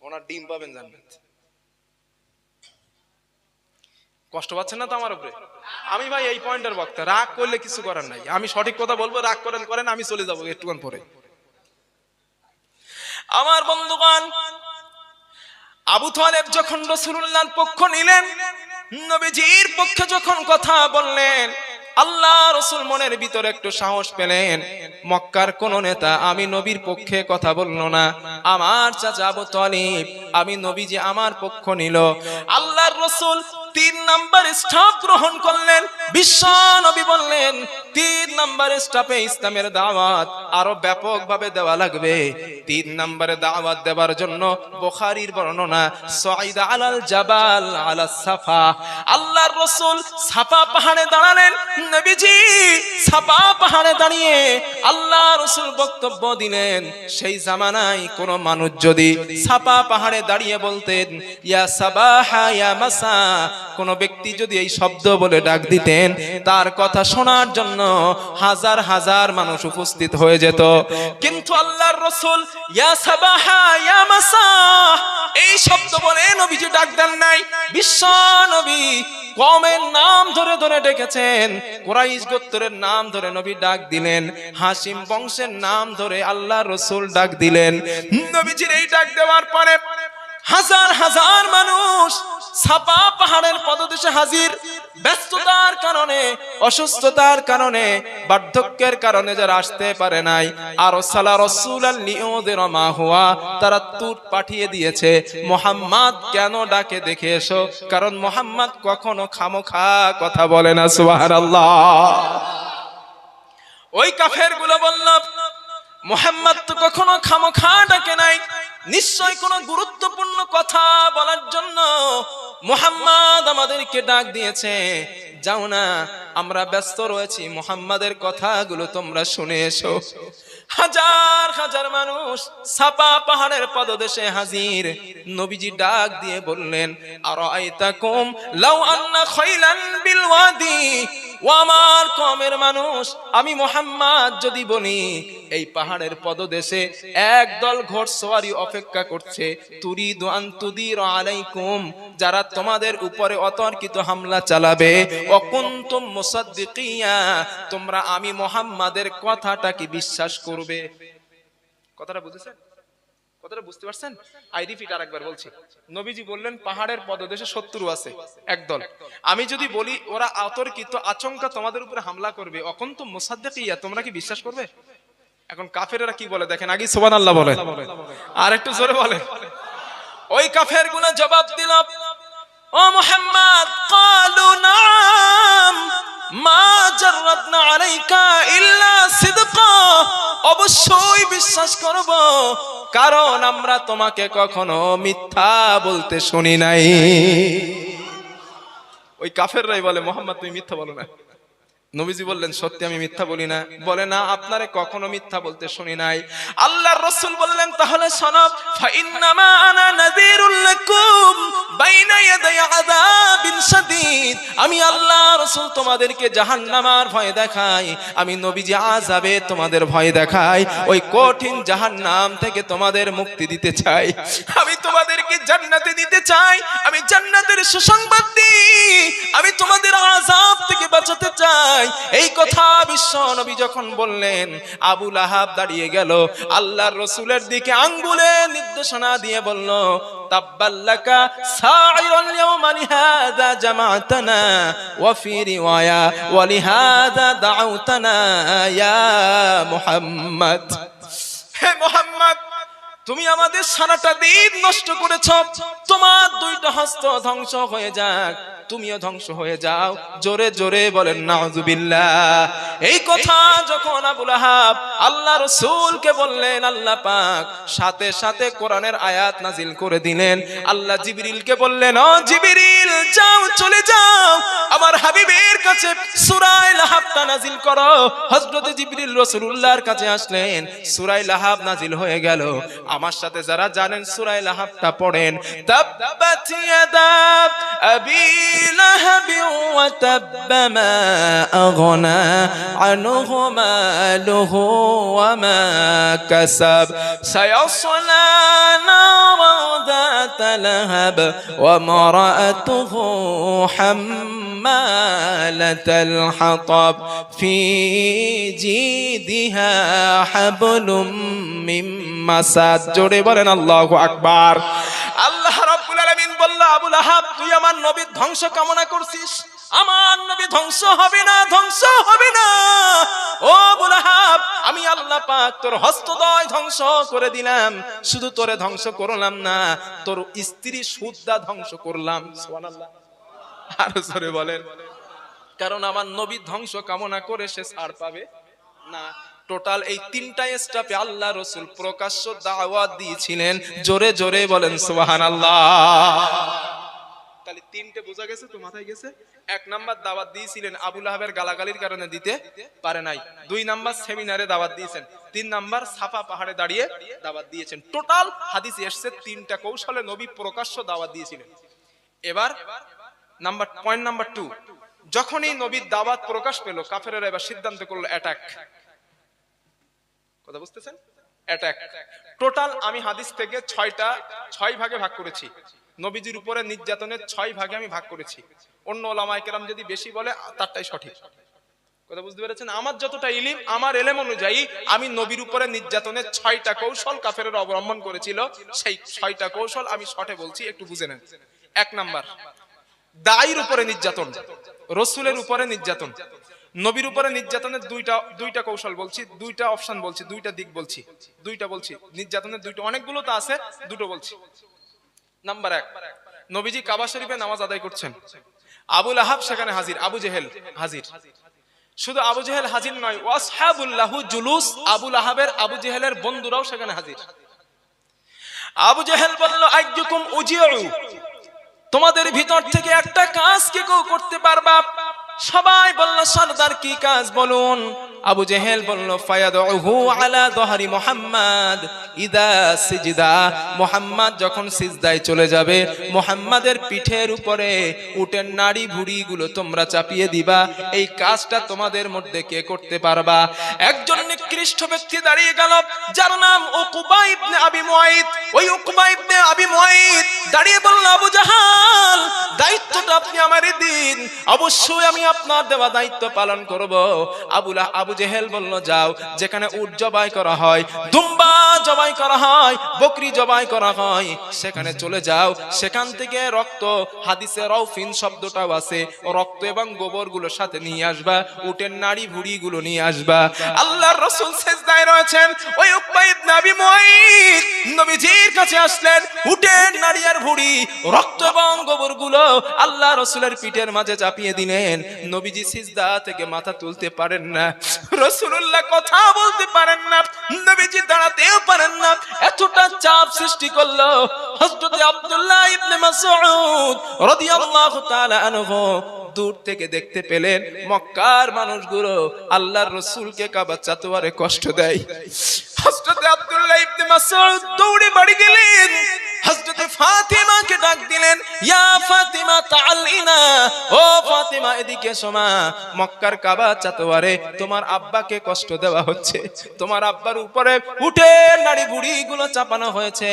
ওনার ডিম পাবেন জান্নাত। কষ্ট পাচ্ছেন না তো আমার উপরে? আমি ভাই এই পয়েন্টের বক্তা, রাগ করলে কিছু করার নাই। আমি সঠিক কথা বলবো, রাগ করেন, আমি চলে যাবো একটুক্ষণ পরে। আমার বন্ধুগণ, আবু তালেব যখন রাসূলুল্লাহর পক্ষ নিলেন, নবীজির পক্ষে যখন কথা বললেন, আল্লাহ রাসূল মনের ভিতরে একটু সাহস পেলেন। মক্কার কোন নেতা আমি নবীর পক্ষে কথা বললো না, আমার চাচা আবু তালেব, আমি নবীজি আমার পক্ষ নিল। আল্লাহর রাসূল 3 নাম্বার স্টেপ গ্রহণ করলেন। বিশ্ব নবী বললেন, 3 নাম্বার স্টেপে ইসলামের দাওয়াত আরো ব্যাপকভাবে দেওয়া লাগবে। 3 নম্বরে দাওয়াত দেওয়ার জন্য বুখারীর বর্ণনা, সাইদা আলাল জাবাল আলাস সাফা। আল্লাহর রাসূল সাফা পাহাড়ে দাঁড়ালেন। নবীজি সাফা পাহাড়ে দাঁড়িয়ে আল্লাহ রাসূল বক্তব্য দিলেন। সেই জামানায় কোন মানুষ যদি সাফা পাহাড়ে দাঁড়িয়ে বলতেন, ইয়া সাবাহা ইয়া মাসা, কোন ব্যক্তি যদি এই শব্দ বলে ডাক দিতেন, তার কথা শোনার জন্য হাজার হাজার মানুষ উপস্থিত হয়ে যেত। কিন্তু আল্লাহর রাসূল ইয়া সাবাহা ইয়া মাসা এই শব্দ বলে নবীজি ডাক দেন নাই। বিশ্ব নবী কওমের নাম ধরে ধরে ডেকেছেন। কুরাইশ গোত্রের নাম ধরে নবী ডাক দিলেন, হাশিম বংশের নাম ধরে আল্লাহর রাসূল ডাক দিলেন। নবীজির এই ডাক দেওয়ার পরে হাজার হাজার মানুষ সাফা পাহাড়ের পদদেশে হাজির। ব্যস্ততার কারণে, অসুস্থতার কারণে, বার্ধক্যের কারণে যারা আসতে পারে নাই, আরসালা রাসূলান লিউযিরা মা হুয়া, তারা দূত পাঠিয়ে দিয়েছে, মুহাম্মদ কেন ডাকে দেখে এসো। কারণ মুহাম্মদ কখনো খামোখা কথা বলে না। সুবহানাল্লাহ। ওই কাফেরগুলো বলল, মুহাম্মদ তো কখনো খামোখা ডাকে নাই, নিশ্চয় কোনো গুরুত্বপূর্ণ কথা বলার জন্য মুহাম্মদ আমাদেরকে ডাক দিয়েছে। যাও না, আমরা ব্যস্ত রয়েছি, মুহাম্মাদের কথাগুলো তোমরা শুনে এসো। হাজার হাজার মানুষ সাফা পাহাড়ের পদদেশে হাজির। নবীজি ডাক দিয়ে বললেন, আরাআইতাকুম লাউ আন্না খাইলান বিল ওয়াদি, ও আমার কওমের মানুষ, আমি মুহাম্মদ যদি বলি এই পাহাড়ের পদদেশে একদল ঘোড়সওয়ারি অপেক্ষা করছে, তুরিদু আন তুদির আলাইকুম, যারা তোমাদের উপরে অতর্কিত হামলা চালাবে, ওয়া কুনতুম মুসাদ্দিকিয়া, তোমরা আমি মুহাম্মাদের কথাটা কি বিশ্বাস করবে? কথাটা বুঝেছেন? কথাটা বুঝতে পারছেন? আই রিপিট আরেকবার বলছি। নবীজি বললেন পাহাড়ের পদদেশে শত্রু আছে একদল, আমি যদি বলি ওরা অতর্কিত আচমকা তোমাদের উপরে হামলা করবে, অকুনতুম মুসাদ্দিকিয়া, তোমরা কি বিশ্বাস করবে? এখন কাফেরেরা কি বলে দেখেন, আগে সুবহানাল্লাহ বলে, আর একটু জোরে বলে। ওই কাফেরগুলো জবাব দিল, ও ও মুহাম্মদ ক্বালু নাম মা জাররাতনা আলাইকা ইল্লা সিদকা, অবশ্যই বিশ্বাস করব, কারণ আমরা তোমাকে কখনো মিথ্যা বলতে শুনি নাই। ওই কাফেররাই বলে মুহাম্মদ তুমি মিথ্যা বলো না। নবীজি বললেন সত্যি আমি মিথ্যা বলি না। বলে না আপনারে কখনো মিথ্যা বলতে শুনি নাই। আল্লাহর রাসূল বললেন তাহলে শোনো, ফা ইন্নামা আনা নাযীরুল লাকুম বাইনা ইয়াদাই আযাবিন শাদীদ, আমি আল্লাহ রাসূল তোমাদেরকে জাহান্নামের ভয় দেখাই, আমি নবীজি আযাবে তোমাদের ভয় দেখাই, ওই কঠিন জাহান্নাম থেকে তোমাদের মুক্তি দিতে চাই, আমি তোমাদেরকে জান্নাতে দিতে চাই, আমি জান্নাতের সুসংবাদ দিই, আমি তোমাদের আযাব থেকে বাঁচাতে চাই। এই কথা বিশ্ব নবী যখন বললেন, আবু লাহাব দাঁড়িয়ে গেল, আল্লাহর রাসূলের দিকে আঙ্গুলে নির্দেশনা দিয়ে বলল, তাব্বাল্লাকা সাইরাল ইয়াওমা লিহাযা জামা'তানা ওয়া ফি রিওয়ায়া ওয়া লিহাযা দাউতানা ইয়া মুহাম্মদ। হে মুহাম্মদ, তুমি আমাদের সারাটা দিন নষ্ট করেছ, তোমার দুইটা হস্ত ধ্বংস হয়ে যাক, তুমিও ধ্বংস হয়ে যাও। জোরে জোরে বলেন নাউযুবিল্লাহ। এই কথা যখন আবু লাহাব আল্লাহ রাসূলকে বললেন, আল্লাহ পাক সাথে সাথে কোরআনের আয়াত নাজিল করে দিলেন। আল্লাহ জিবরিলকে বললেন, ও জিবরিল যাও, চলে যাও, আমার হাবিবের কাছে সূরা লাহাবটা নাজিল করো। হযরত জিবরিল রাসূলুল্লাহর কাছে আসলেন, সূরা লাহাব নাজিল হয়ে গেল। আমার সাথে যারা জানেন সূরা লাহাবটা পড়েন, তাব্বাত ইয়াদা আবি لهب وتب ما أغنى عنه ماله وما كسب سيصلى نارا ذات لهب وامرأته حمالة الحطب في جيدها حبل من مسد। জোরে বলেন আল্লাহু আকবার। আল্লাহ রাব্বুল আলামিন বলল, আবু লাহাব তুই আমার নবীর ধ্বংস কামনা করছিস, আমার নবী ধ্বংস হবে না, ধ্বংস হবে না। ও আবু লাহাব, আমি আল্লাহ পাক তোর হস্তদ্বয় ধ্বংস করে দিলাম, শুধু তোরে ধ্বংস করলাম না, তোর স্ত্রী সুদ্ধা ধ্বংস করলাম। সুবহানাল্লাহ। আর জোরে বলেন, কারণ আমার নবী ধ্বংস কামনা করে সে ছাড় পাবে না। টোটাল এই তিনটা স্টেপে আল্লাহ রাসূল প্রকাশ্য দাওয়াত দিয়েছিলেন। জোরে জোরে বলেন সুবহানাল্লাহ। তাহলে তিনটে বোঝা গেছে তো, মাথায় গেছে। এক নাম্বার দাওয়াত দিয়েছিলেন, আবু লাহাবের গালাগালির কারণে দিতে পারে নাই। দুই নাম্বার সেমিনারে দাওয়াত দিয়েছেন। তিন নাম্বার সাফা পাহাড়ে দাঁড়িয়ে দাওয়াত দিয়েছেন। টোটাল হাদিসে এসেছে তিনটা কৌশলে নবী প্রকাশ্য দাওয়াত দিয়েছিলেন। এবার পয়েন্ট নাম্বার 2, যখনই নবীর দাওয়াত প্রকাশ পেল, কাফেররা এবার সিদ্ধান্ত করলো অ্যাটাক। কথা বুঝতেছেন? অ্যাটাক। টোটাল আমি হাদিস থেকে 6 ভাগে ভাগ করেছি। নবীজির উপরে নির্যাতনের 6 ভাগে আমি ভাগ করেছি। অন্য ওলামায়ে কেরাম যদি বেশি বলে তারটাই সঠিক। কথা বুঝতে পেরেছেন? আমার যতটা ইলম, আমার ইলম অনুযায়ী আমি নবীর উপরে নির্যাতনের 6টা কৌশল কাফেররা অবলম্বন করেছিল, সেই 6টা কৌশল আমি শর্টে বলছি, একটু বুঝে নেন। 1 নাম্বার, দাঈর উপরে নির্যাতন, রাসূলের উপরে নির্যাতন। নবীর উপরে নির্যাতনের দুইটা কৌশল বলছি, দুইটা অপশন বলছি, দুইটা দিক বলছি, দুইটা বলছি। নির্যাতনের দুইটা, অনেকগুলো তো আছে, দুটো বলছি। নাম্বার 1, নবীজি কাবা শরীফে নামাজ আদায় করছেন, আবু লাহাব সেখানে হাজির, আবু জেহেল হাজির। শুধু আবু জেহেল হাজির নয়, ওয়াসহাবুল্লাহু জুলুস, আবু লাহাবের আবু জেহেলের বন্ধুরাও সেখানে হাজির। আবু জেহেল বলল, আইয়ুকুম উজিউ, তোমাদের ভিতর থেকে একটা কাজ কে কেউ করতে পারবা? সবাই বলল, সরদার কি কাজ বলুন? আবু জেহেল বলল, ফায়াদউহু আলা যহরি মুহাম্মদ ইদা সিজদা, মুহাম্মদ যখন সিজদায় চলে যাবে, মুহাম্মাদের পিঠের উপরে উটের নাড়ি ভুড়ি গুলো তোমরা চাপিয়ে দিবা। এই কাজটা তোমাদের মধ্যে কে করতে পারবা? একজন নিকৃষ্ট ব্যক্তি দাঁড়িয়ে গেল, যার নাম উকবা ইবনে আবি মুআইত। ওই উকবা ইবনে আবি মুআইত দাঁড়িয়ে বলল, আবু জাহাল, দায়িত্বটা আপনি আমারে দিন, অবশ্যই আমি আপনার দেওয়া দায়িত্ব পালন করব। আবু জেহেল বলল, যাও, যেখানে উট জবাই করা হয়, দুম্বা জবাই করা হয়, বকরি জবাই করা হয়, সেখানে চলে যাও, সেখান থেকে রক্ত, হাদিসে রাউফিন শব্দটাও আছে, রক্ত এবং গোবর গুলো সাথে নিয়ে আসবা, উটের নাড়ি ভুড়ি গুলো নিয়ে আসবা। আল্লাহর রাসূল সিজদায় রয়েছেন, ওই উকবা ইবনে আবি মুআইত নবীজির কাছে আসলেন, উটের নাড়ি আর ভুড়ি, রক্ত এবং গোবর গুলো আল্লাহ রাসূলের পিঠের মাঝে চাপিয়ে দিলেন। নবীজি সিজদা থেকে মাথা তুলতে পারেন না, রাসূলুল্লাহ কথা বলতে পারেন না, নবীজি দাঁড়াতেও পারেন না, এতটা চাপ সৃষ্টি করলো। হযরত আব্দুল্লাহ ইবনে মাসউদ রাদিয়াল্লাহু তাআলা আনহু দূর থেকে দেখতে পেলেন মক্কার মানুষগুলো আল্লাহর রাসূলকে কাবা চাতোয়ারে কষ্ট দেয়। হযরত আব্দুল্লাহ ইবনে মাসউদ দৌড়ে বাড়ি গেলেন, হযরত ফাতিমাকে ডাক দিলেন, ইয়া ফাতিমা তাআলিনা, ও ফাতিমা এদিকে এসো মা, মক্কার কাবা চাতোয়ারে তোমার আব্বাকে কষ্ট দেওয়া হচ্ছে, তোমার আব্বার উপরে উটের নাড়ি বুড়ি গুলো চাপানো হয়েছে,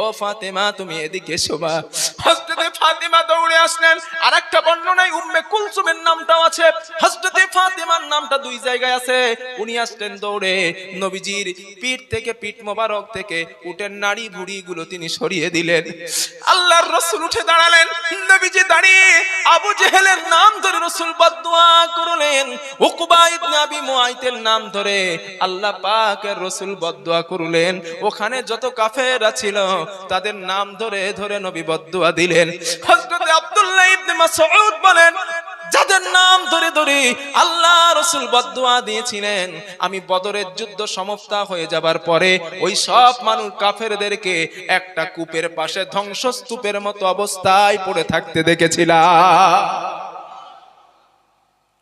ও ফাতিমা তুমি এদিকে এসো মা। হযরত ফাতিমা দৌড়ে আসলেন। আরেকটা বর্ণনায় উম্মে কুলসুমের নামটাও আছে, হযরত ফাতিমার নামটা দুই জায়গায় আছে। উনি আসলেন দৌড়ে, নবীজির পিঠ থেকে, পিঠ মোবারক থেকে উটের নাড়ি ভুড়ি গুলো তিনি সরিয়ে দিলেন। আল্লাহর রাসূল উঠে দাঁড়ালেন, নবীজি দাঁড়িয়ে আবু জেহেলের নাম ধরে রাসূল বদদুয়া করলেন, উকবা ইবনে আবি মুআইতের নাম ধরে আল্লাহ পাকের রাসূল বদদুয়া করলেন। ওখানে যত কাফেররা ছিল তাদের নাম ধরে ধরে নবী বদদুয়া দিলেন। হযরত আব্দুল্লাহ ইবনে মাসউদ বলেন, যাদের নাম ধরে ধরে আল্লাহ রাসূল বদদুয়া দিয়েছিলেন, আমি বদরের যুদ্ধ সমাপ্ত হয়ে যাবার পরে ওই সব মানুষ কাফেরদেরকে একটা কূপের পাশে ধ্বংসস্তূপের মতো অবস্থায় পড়ে থাকতে দেখেছিলাম।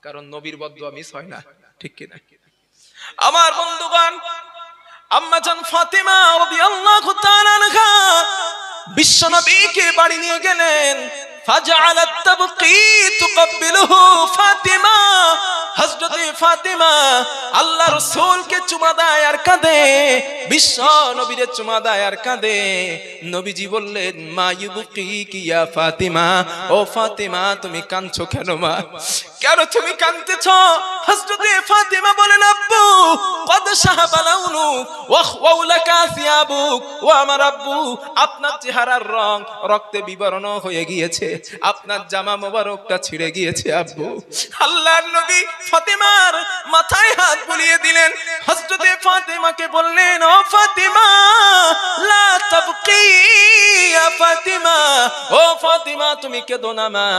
কারণ নবীর বদদুয়া মিস হয় না, ঠিক কি না? আমার বন্ধুগণ, আম্মা জান ফাতিমা রাদিয়াল্লাহু তাআলা আনহা বিশ্বনবীকে বাড়ি নিয়ে গেলেন। ফাজআলাত তাবকি তুকাব্বিলুহু ফাতিমা, হযরত ফাতিমা আল্লাহ রাসূলকে চুমা দেয় আর কাঁদে, বিশ্ব নবীরে চুমা দেয় আর কাঁদে। নবীজি বললেন, মা ইউবকি ইয়া ফাতিমা, ও ফাতিমা তুমি কাঁদছো কেন মা, কেন তুমি কাঁদতেছো? হযরত ফাতিমা বলেন, আব্বু কদ শাহাবা লাউনু ওয়া লাকা সিয়াবুক, ও আমার আব্বু আপনার চেহারার রং রক্তে বিবর্ণ হয়ে গিয়েছে, আপনার জামা মোবারকটা ছিঁড়ে গিয়েছে আব্বু। আল্লাহর নবী ফাতিমার মাথায় হাত বুলিয়ে দিলেন। হযরত ফাতিমাকে বললেন, ও ফাতিমা লা তাবকি ইয়া ফাতিমা, ও ফাতিমা তুমি কেঁদো না মা,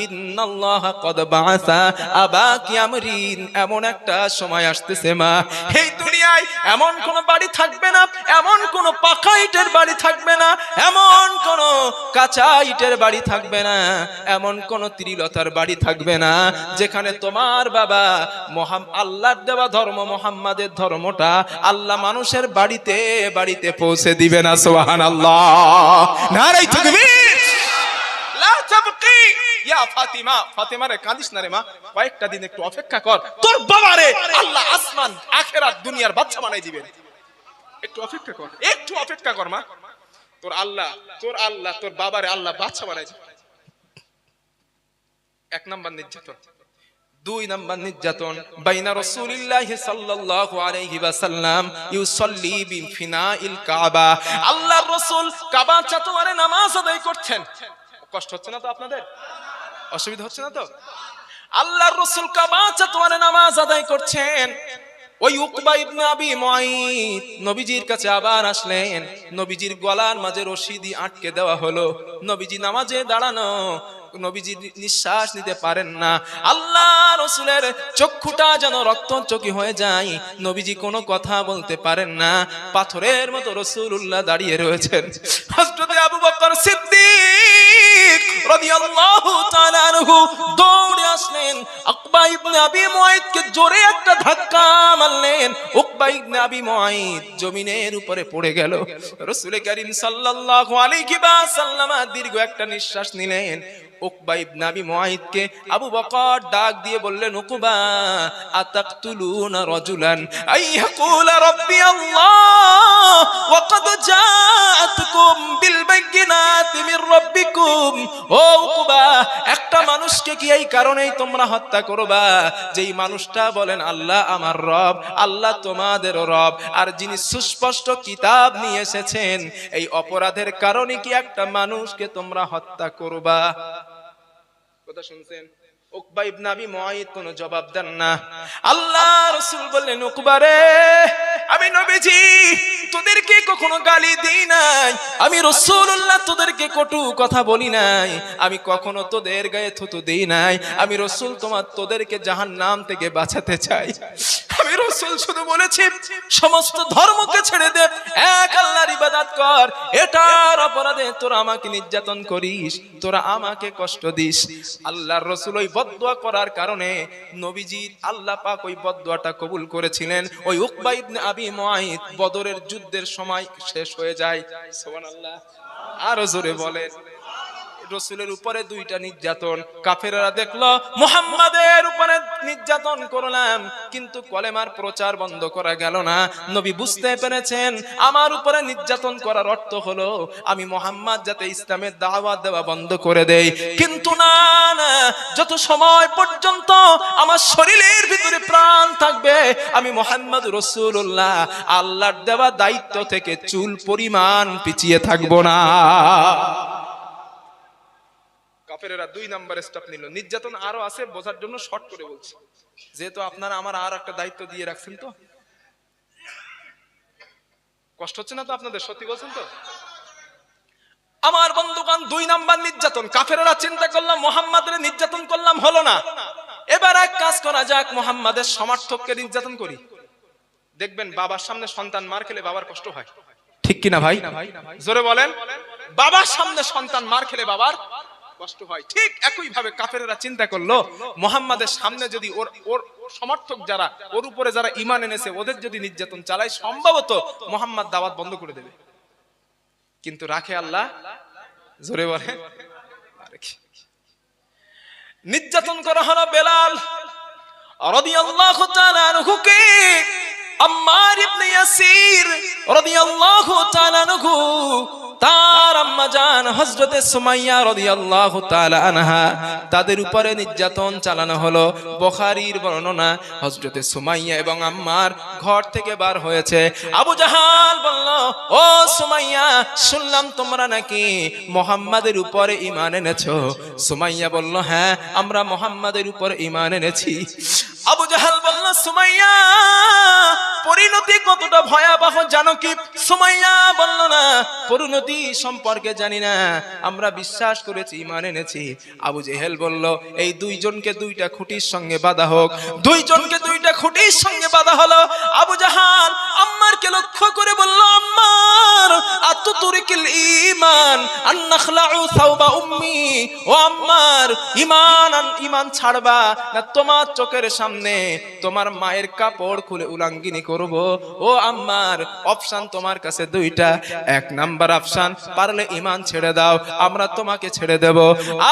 ইন্নাল্লাহ কদ বাআসা আবাকি আমরিন, এমন একটা সময় আসতেছে মা, এই দুনিয়ায় এমন কোন বাড়ি থাকবে না, এমন কোন পাকা ইটের বাড়ি থাকবে না, এমন কোন কাঁচা ইটের বাড়ি থাকবে না, এমন কোন ত্রিলতার বাড়ি থাকবে না যেখানে তোমার বাবা আল্লাহর দেওয়া ধর্ম মুহাম্মাদের ধর্মটা আল্লাহ মানুষের বাড়িতে বাড়িতে পৌঁছে দিবে না। সুবহানাল্লাহ, নারে তাকবীর। লা তাবকি ইয়া ফাতিমা, ফাতিমা রে কাঁদিস না রে মা, কয়েকটা দিন একটু অপেক্ষা কর, তোর বাবারে আল্লাহ আসমান আখিরাত দুনিয়ার বাদশা বানাই দিবেন, একটু অপেক্ষা কর, একটু অপেক্ষা কর মা, তোর আল্লাহ তোর বাবারে আল্লাহ বাদশা বানাই দিবেন। এক নাম্বার নির্যাতন। দুই নাম্বার নির্যাতন, বাইনা রাসূলুল্লাহ সাল্লাল্লাহু আলাইহি ওয়াসাল্লাম ইউসাল্লি বিফিনাইল কাবা, আল্লাহর রাসূল কাবা চাতোয়ারে নামাজ আদায় করছেন। কষ্ট হচ্ছে না তো আপনাদের? অসুবিধা হচ্ছে না তো? আল্লাহর রাসূল কাবা চাতোয়ারে নামাজ আদায় করছেন। ওই উকবা ইবনে আবি মুআইত নবীজির কাছে আবার আসলেন, নবীজির গলার মাঝে রশি দিয়ে আটকে দেওয়া হলো, নবীজি নামাজে দাঁড়ানো, নবীজি নিঃশ্বাস নিতে পারেন না, আল্লাহ রাসূলের চক্ষুটা যেন রক্তচক্ষু হয়ে যায়, নবীজি কোনো কথা বলতে পারেন না, পাথরের মতো রাসূলুল্লাহ দাঁড়িয়ে রয়েছেন। হযরত আবু বকর সিদ্দিক রাদিয়াল্লাহু তাআলা আনহু দৌড়ে আসলেন, উকবা ইবনে আবি মুআইতকে জোরে একটা ধাক্কা মারলেন, উকবা ইবনে আবি মুআইত জমিনের উপরে পড়ে গেল। রাসূল করিম সাল্লাল্লাহু আলাইহি ওয়াসাল্লাম দীর্ঘ একটা নিঃশ্বাস নিলেন। উকবা ইবনে আবি মুআইতকে আবু বকর ডাক দিয়ে বললেন, উকবা আতাকতুলুনা রাজুলান আইয়াকুলা রাব্বি আল্লাহ ওয়া ক্বাদ জাআতকুম বিল বাইয়িনাতি মির রাব্বিকুম, ও উকবা একটা মানুষকে কি এই কারণেই তোমরা হত্যা করবা যেই মানুষটা বলেন আল্লাহ আমার রব, আল্লাহ তোমাদের রব, আর যিনি সুস্পষ্ট কিতাব নিয়ে এসেছেন, এই অপরাধের কারণে কি একটা মানুষকে তোমরা হত্যা করবা? কথা শুনছেন? উকবা ইবনে আবি মুআইত কোনো জবাব দেন না। আল্লাহ রাসূল বললেন, উকবা রে, আমি নবীজি তোদেরকে কখনো গালি দেই নাই, আমি রাসূলুল্লাহ তোদেরকে কটু কথা বলি নাই, আমি কখনো তোদের গায়ে থুতু দেই নাই, আমি রাসূল তোদেরকে জাহান্নাম থেকে বাঁচাতে চাই। আমি রাসূল শুধু বলেছি সমস্ত ধর্মকে ছেড়ে দে, এক আল্লাহর ইবাদত কর। এটার অপরাধে তোরা আমাকে নির্যাতন করিস, তোরা আমাকে কষ্ট দিস। আল্লাহর রাসূল ওই বদদুয়া করার কারণে নবীজি আল্লাহ পাক ওই বদদুয়াটা কবুল করেছিলেন। ওই উকবা ইবনে আবি মুআইত বদরের যুদ্ধের সময় শেষ হয়ে যায়। সুবহানাল্লাহ, আরো জোরে বলেন। রাসূলের উপরে দুইটা নির্যাতন, কাফেররা দেখলো মুহাম্মাদের উপরে নির্যাতন করলাম কিন্তু কলেমার প্রচার বন্ধ করা গেল না। নবী বুঝতে পেরেছেন আমার উপরে নির্যাতন করার অর্থ হলো আমি মুহাম্মদ যাতে ইসলামের দাওয়াত দেওয়া বন্ধ করে দেই, কিন্তু না না, যত সময় পর্যন্ত আমার শরীরের ভিতরে প্রাণ থাকবে আমি মুহাম্মদ রাসূলুল্লাহ আল্লাহর দেওয়া দায়িত্ব থেকে চুল পরিমাণ পিছিয়ে থাকবো না। কাফেরেরা 2 নাম্বার স্টেপ নিল। নির্যাতন আরো আছে, বোঝার জন্য শর্ট করে বলছি, যেহেতু আপনারা আমার আর একটা দায়িত্ব দিয়ে রাখছেন। তো কষ্ট হচ্ছে না তো আপনাদের? সত্যি বলছেন তো? আমার বন্ধুগণ, 2 নাম্বার নির্যাতন। কাফেরেরা চিন্তা করলাম মুহাম্মাদের নির্যাতন করলাম, হলো না, এবার এক কাজ করা যাক, মুহাম্মাদের সমর্থককে নির্যাতন করি। দেখবেন বাবার সামনে সন্তান মার খেলে বাবার কষ্ট হয়, ঠিক কিনা ভাই? জোরে বলেন। বাবার সামনে সন্তান মার খেলে বাবার কষ্ট হয়। ঠিক একই ভাবে কাফেরেরা চিন্তা করলো মুহাম্মাদের সামনে যদি ওর সমর্থক যারা, ওর উপরে যারা ঈমান এনেছে, ওদের যদি নির্যাতন চালায় সম্ভবত মুহাম্মদ দাওয়াত বন্ধ করে দেবে। কিন্তু রাখে আল্লাহ। জোরে বলে। নির্যাতন করা হলো বেলাল রাদিয়াল্লাহু তাআলা আনহুকে। আম্মার ইবনে ইয়াসির রাদিয়াল্লাহু তাআলা আনহু, তার আম্মা জান হযরতে সুমাইয়া রাদিয়াল্লাহু তাআলা আনহা, তাদের উপরে নির্যাতন চালানো হলো। বুখারীর বর্ণনা, হযরতে সুমাইয়া এবং আম্মার ঘর থেকে বার হয়েছে। আবু জাহাল বলল, ও সুমাইয়া, শুনলাম তোমরা নাকি মুহাম্মাদের উপরে ঈমান এনেছো। সুমাইয়া বলল, হ্যাঁ, আমরা মুহাম্মাদের উপরে ঈমান এনেছি। আবু জাহাল বলল, সুমাইয়া, পরিণতি কতটা ভয়াবহ জানো কি? সুমাইয়া বলল, না, পরিণতি সম্পর্কে জানি না, আমরা বিশ্বাস করেছি, ঈমান এনেছি। আবু জেহেল বলল, এই 2 জনকে 2টা খুঁটির সঙ্গে বাঁধা হোক। 2 জনকে 2টা খুঁটির সঙ্গে বাঁধা হলো। আবু জাহাল আম্মারকে লক্ষ্য করে বলল, আম্মার, আতুতুরিকিল ঈমান আন নাখলাউ সাওবা উম্মি। ও আম্মার, ঈমান ছাড়বা না তোমার চোখের সামনে তোমার মায়ের কাপড় খুলে উলাঙ্গিনী করব? ও আম্মার, অপশন তোমার কাছে 2টা। 1 নাম্বার অপশন, পারলে ঈমান ছেড়ে দাও, আমরা তোমাকে ছেড়ে দেব।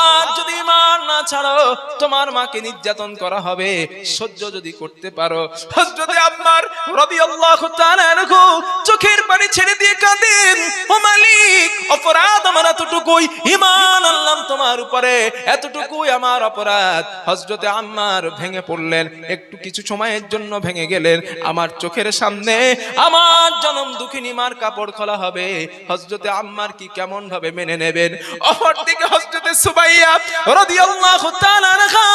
আর যদি ঈমান না ছাড়ো, তোমার মাকে নির্যাতন করা হবে, সহ্য যদি করতে পারো। হযরতে আম্মার রাদিয়াল্লাহু তাআলা আনহু চোখের পানি ছেড়ে দিয়ে কাঁদেন, ও মালিক, অপরাধ আমার এতটুকুই, ঈমান আনলাম তোমার উপরে, এতটুকুই আমার অপরাধ। হযরতে আম্মার ভেঙে পড়লেন, একটু কিছু সময়ের জন্য ভেঙে গেলেন। আমার চোখের সামনে আমার জনম দুঃখিনী মার কাপড় খোলা হবে, হযরতে আম্মার কি কেমন ভাবে মেনে নেবেন? অপরদিকে হযরতে সুমাইয়া রাদিয়াল্লাহু তাআলা আনহা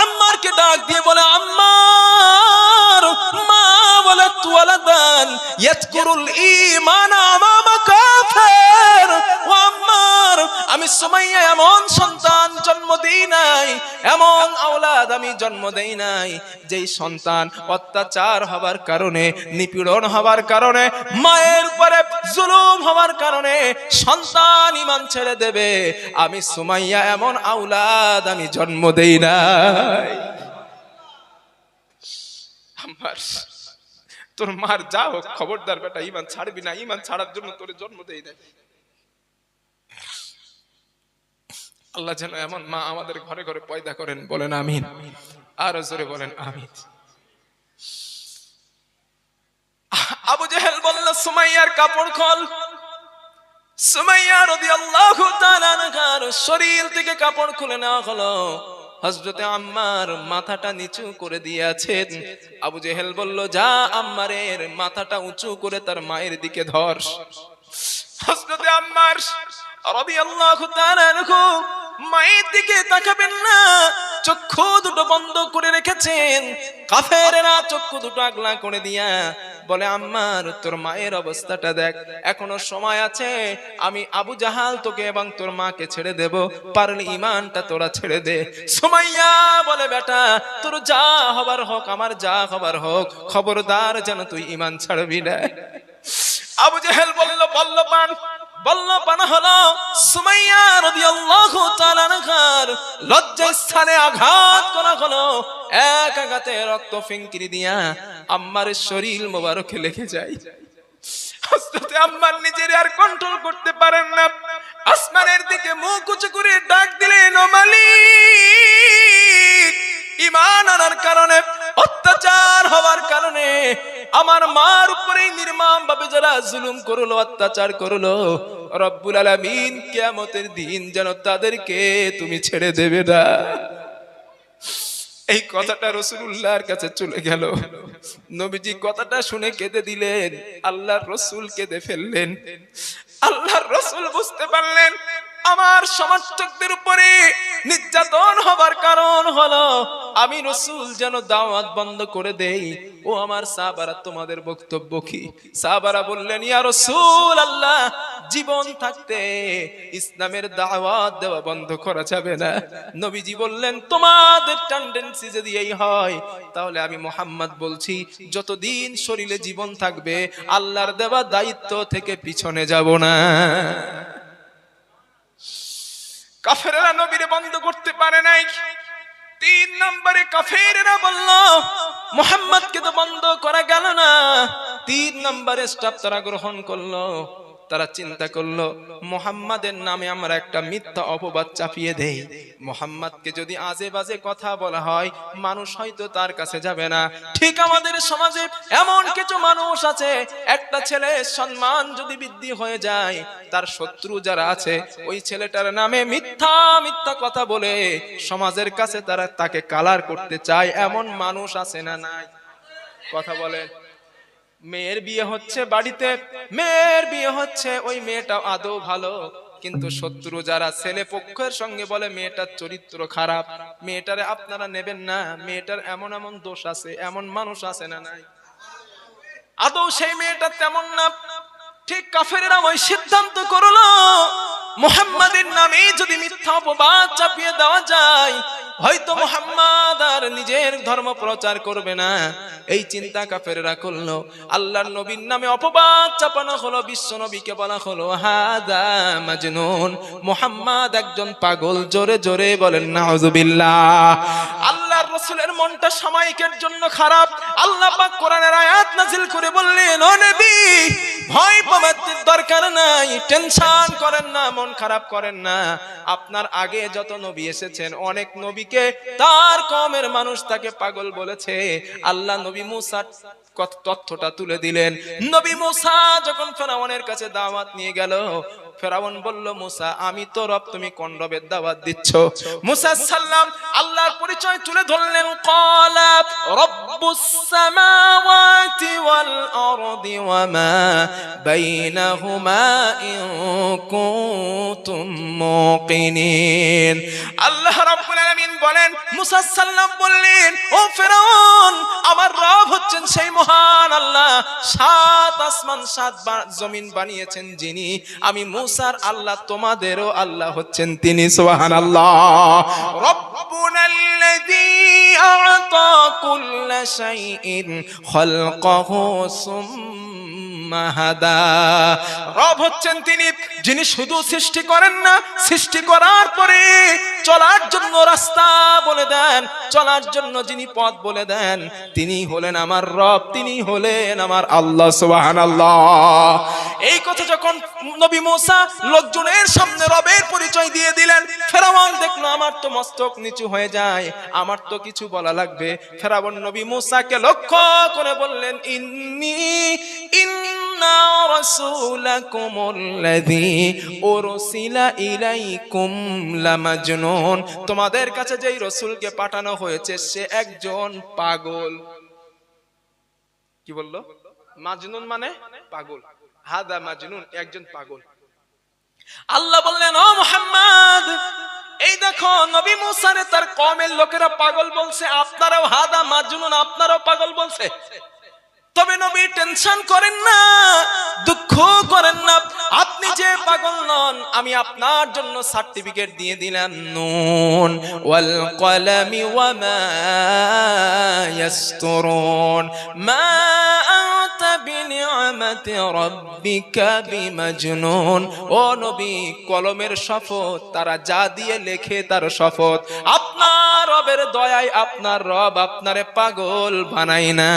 আম্মারকে ডাক দিয়ে বলে, আম্মার, মা ওয়ালাদ ওয়ালাদান ইয়াজকুরুল ঈমান আমামা কাফির। ও আম্মার, আমি সুমাইয়া এমন সন্তান জন্ম দেই নাই, এমন আওলাদ আমি জন্ম দেই নাই যেই সন্তান অত্যাচার হবার কারণে, নিপীড়ন হবার কারণে, মায়ের উপরে জুলুম হবার কারণে সন্তান ঈমান ছেড়ে দেবে। আমি সুমাইয়া এমন আওলাদ আমি জন্ম দেই নাই। আমার তোর মার যা হোক, খবরদার বেটা, ঈমান ছাড়বি না, ঈমান ছাড়ার জন্য তোর জন্ম দেই নাই। আল্লাহ যেন এমন মা আমাদের ঘরে ঘরে পয়দা করেন, বলেন আমিন। আর জোরে বলেন আমিন। আবু জেহেল বলল, সুমাইয়ার কাপড় খোল। সুমাইয়া রাদিয়াল্লাহু তাআলা আনহার শরীর থেকে কাপড় খুলে নেওয়া হলো। হযরতে আম্মার মাথাটা নিচু করে দিয়েছেন। আবু জেহেল বলল, যা আম্মারের মাথাটা উঁচু করে তার মায়ের দিকে ধর। হযরতে আম্মার রাদিয়াল্লাহু তাআলা আনহু মায়ের দিকে তাকাবেন না, চক্ষু দুটো বন্ধ করে রেখেছেন। কাফেররা চক্ষু দুটো আগলা করে দিয়া বলে, আম্মার তোর মায়ের অবস্থাটা দেখ, এখনো সময় আছে, আমি আবু জাহাল তোকে এবং তোর মাকে ছেড়ে দেব, পারলে ঈমানটা তোরা ছেড়ে দে। সুমাইয়া বলে, বেটা তোর যা হবার হোক, আমার যা হবার হোক, খবরদার যেন তুই ঈমান ছাড়বি না। আবু জাহেল বলল, বল্লপান হলো। সুমাইয়া রাদিয়াল্লাহু তাআলা আনহার লজ্জাস্থানে আঘাত করা হলো। এক আঘাতে রক্ত ফিনকিরি দিয়া আম্মারের শরীর মোবারকে লেগে যায়। হযরতে আম্মার নিজের আর কন্ট্রোল করতে পারেন না, আসমানের দিকে মুখ উঁচু করে ডাক দিলেন, ও মালিক, ঈমান আনার কারণে, অত্যাচার হওয়ার কারণে আমার মার উপরে নির্মম ভাবে যারা জুলুম করলো, অত্যাচার করলো, রব্বুল আলামিন কিয়ামতের দিন যেন তাদেরকে তুমি ছেড়ে দেবে না। এই কথাটা রাসূলুল্লাহর কাছে চলে গেল। নবীজি কথাটা শুনে কেঁদে দিলেন, আল্লাহর রাসূল কেঁদে ফেললেন। আল্লাহর রাসূল বুঝতে পারলেন আমার সমর্থকদের উপরে নির্যাতন হবার কারণ হলো আমি রাসূল যেন দাওয়াত বন্ধ করে দেই। ও আমার সাহাবারা, তোমাদের বক্তব্য কি? সাহাবারা বললেন, ইয়া রাসূলুল্লাহ, জীবন থাকতে ইসলামের দাওয়াত দেওয়া বন্ধ করা যাবে না। নবীজি বললেন, তোমাদের টেন্ডেন্সি যদি এই হয়, তাহলে আমি মুহাম্মদ বলছি, যতদিন শরীরে জীবন থাকবে আল্লাহর দেওয়া দায়িত্ব থেকে পিছনে যাব না। কাফেররা নবীরে বন্ধ করতে পারে নাই। 3 নম্বরে কাফেররা বলল, মুহাম্মদকে তো বন্ধ করা গেল না। 3 নম্বরে স্টেপ তারা গ্রহণ করলো। তারা চিন্তা করলো, মুহাম্মাদের নামে আমরা একটা মিথ্যা অপবাদ চাপিয়ে দেই। মুহাম্মাদকে যদি আজে বাজে কথা বলা হয়, মানুষ হয়তো তার কাছে যাবে না। ঠিক আমাদের সমাজে এমন কিছু মানুষ আছে, একটা ছেলের সম্মান যদি বৃদ্ধি হয়ে যায়, তার শত্রু যারা আছে ওই ছেলেটার নামে মিথ্যা কথা বলে সমাজের কাছে তারা তাকে কালার করতে চায়। এমন মানুষ আছে না নাই? কথা বলেন। মেয়ের বিয়ে হচ্ছে বাড়িতে, মেয়ের বিয়ে হচ্ছে, ওই মেয়েটা আদৌ ভালো, কিন্তু শত্রু যারা ছেলে পক্ষের সঙ্গে বলে মেয়েটার চরিত্র খারাপ, মেয়েটারে আপনারা নেবেন না, মেয়েটার এমন এমন দোষ আছে। এমন মানুষ আছে না নাই? আদৌ সেই মেয়েটা তেমন না। ঠিক কাফেররা ওই সিদ্ধান্ত করলো, মুহাম্মাদের নামে যদি মিথ্যা অপবাদ চাপিয়ে দেওয়া যায়, হয়তো মুহাম্মদ আর নিজের ধর্ম প্রচার করবে না। এই চিন্তা কাফেররা করলো। আল্লাহর নবীর নামে অপবাদ চাপানো হলো। বিশ্ব নবীকে বলা হলো, হাদা মাজনুন, মুহাম্মদ একজন পাগল। জোরে জোরে বলেন নাউযুবিল্লাহ। আল্লাহর রাসূলের মনটা সাময়িকের জন্য খারাপ। আল্লাহ পাক কোরআনের আয়াত নাযিল করে বললেন, ও নবী, ভয় পাবার দরকার নাই, টেনশন করেন না, মন খারাপ করেন না। আপনার আগে যত নবী এসেছেন, অনেক নবীকে তার কওমের মানুষ তাকে পাগল বলেছে। আল্লাহ নবী মুসার তথ্যটা তুলে দিলেন। নবী মুসা যখন ফেরাউনের কাছে দাওয়াত নিয়ে গেল, ফেরাউন বলল, মুসা, আমি তো রব, তুমি কোন রবের দাওয়াত দিচ্ছ? মুসা সাল্লাম আল্লাহর পরিচয় তুলে ধরলেন। ক্বালা রব্বুস সামাওয়াতি ওয়াল আরদি ওয়া মা বাইনাহুমা ইন কুনতুম মুকিনিন। আল্লাহ রাব্বুল আলামিন বলেন, মুসা সাল্লাম বললেন, ও ফেরাউন, আমার রব হচ্ছেন সেই মহান আল্লাহ, 7 আসমান 7 জমিন বানিয়েছেন যিনি। আমি মুসার আল্লাহ, তোমাদেরও আল্লাহ হচ্ছেন তিনি। সুবহানাল্লাহ। রব্বুনাল্লাযী আ'তা কুল্লা শাইইন খালকাহু সুম্মা হাদা। রব হচ্ছেন তিনি, যিনি শুধু সৃষ্টি করেন না, সৃষ্টি করার পরে চলার জন্য রাস্তা বলে দেন, চলার জন্য যিনি পথ বলে দেন, তিনি হলেন আমার রব, তিনি হলেন আমার আল্লাহ। সুবহানাল্লাহ। এই কথা যখন নবী মুসা লোকজনের সামনে রবের পরিচয় দিয়ে দিলেন, ফেরাউন দেখলো আমার তো মস্তক নিচু হয়ে যায়, আমার তো কিছু বলা লাগবে। ফেরাউন নবী মূসাকে লক্ষ্য করে বললেন, ইন্না রাসূলাকুমুল্লাযী উরসিলা ইলাইকুম লামাজনুন, তোমাদের কাছে যেই রাসূলকে পাঠানো হয়েছে সে একজন পাগল। কি বললো? মাজনুন মানে পাগল। হাদা মাজনুন, একজন পাগল। আল্লাহ বললেন, ও মুহাম্মদ, এই দেখো নবী মুসারে তার কওমের লোকেরা পাগল বলছে, আপনারাও হাদা মাজনুন, আপনারাও পাগল বলছে। তবে নবী টেনশন করেন না, দুঃখ করেন না, আপনি যে পাগল নন আমি আপনার জন্য সার্টিফিকেট দিয়ে দিলাম। নুন ওয়াল কলামি ওয়া মা ইয়াসতুরুন মা আনতা বিনিআমাতি রাব্বিকা বিমাজনুন। ও নবী, কলমের শপথ, তারা যা দিয়ে লেখে তার শপথ, আপনার রবের দয়ায় আপনার রব আপনারে পাগল বানায় না।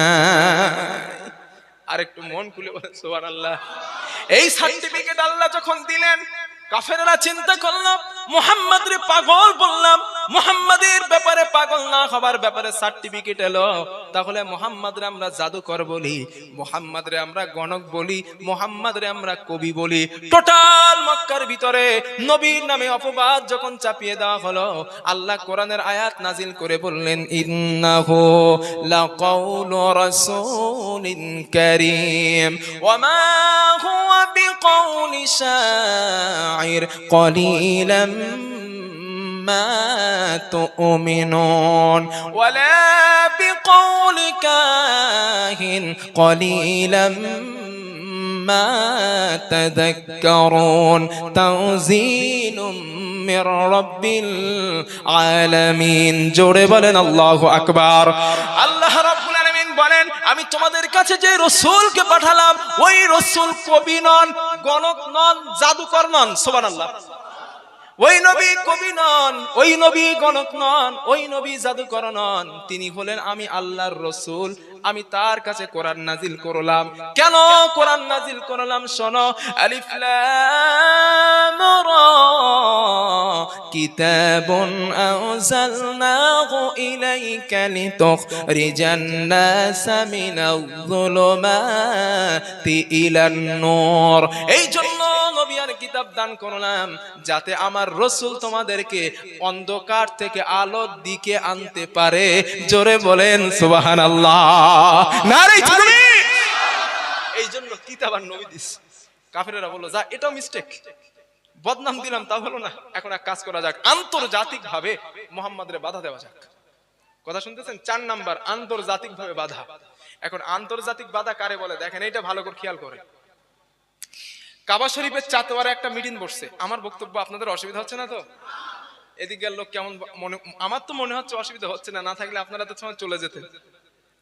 আর একটু মন খুলে বলেন সুবহানাল্লাহ। এই সার্টিফিকেট আল্লাহ যখন দিলেন, কাফেররা চিন্তা করলো মুহাম্মদ রে পাগল বললাম, মুহাম্মাদের ব্যাপারে পাগল না হবার ব্যাপারে সার্টিফিকেট এলো, তাহলে মুহাম্মদ রে আমরা জাদুকর বলি, মুহাম্মদ রে আমরা গণক বলি, মুহাম্মদ রে আমরা কবি বলি। টোটাল মক্কার ভিতরে নবীর নামে অপবাদ যখন চাপিয়ে দেওয়া হলো, আল্লাহ কোরআনের আয়াত নাজিল করে বললেন, ইন্নাহু লাকাউলু রাসূলিন কারীম ওয়া মা হুয়া বিকাউলি শাইর কলিলাম মা তুমিনুন ওয়ালা বিকাউলি কাহিন কলিলাম মা তাযাক্কারুন তানযীলুম মির রাব্বিল আলামিন। জোরে বলেন আল্লাহু আকবার। আল্লাহ রাব্বুল আলামিন বলেন, আমি তোমাদের কাছে যে রাসূলকে পাঠালাম ওই রাসূল কবি নন, গণক নন, জাদুকর নন। সুবহানাল্লাহ। ওই নবী কবি নন, ওই নবী গণক নন, ওই নবী জাদুকর নন, তিনি হলেন আমি আল্লাহর রাসূল। আমি তার কাছে কোরআন নাজিল করলাম। কেন কোরআন নাজিল করলাম? শোনো, আলিফ লাম রা কিতাবুন আনজালনাহু ইলাইকা লিতুখরিজান নাসা মিনায-যুলুমাতি ইলান নূর। এই জন্য নবী আর কিতাব দান করলাম যাতে আমার রাসূল তোমাদেরকে অন্ধকার থেকে আলোর দিকে আনতে পারে। জোরে বলেন সুবহানাল্লাহ। নারে তাকবীর। এই জন্য কিতাব আর নবী দিস। কাফেররা বলল, যা এটাও মিস্টেক, বদনাম দিলাম তা হলো না, এখন এক কাজ করা যাক, আন্তর্জাতিক ভাবে মুহাম্মাদের বাধা দেওয়া যাক। কথা শুনতেছেন? 4 নাম্বার, আন্তর্জাতিক ভাবে বাধা। এখন আন্তর্জাতিক বাধা কারে বলে দেখেন, এটা ভালো করে খেয়াল করেন। কাবা শরীফের চাতওয়ারে একটা মিটিং বসছে। আমার বক্তব্য আপনাদের অসুবিধা হচ্ছে না তো? এদিকের লোক কেমন মনে, আমার তো মনে হচ্ছে অসুবিধা হচ্ছে না, না থাকলে আপনারা তো সময় চলে যেতেন।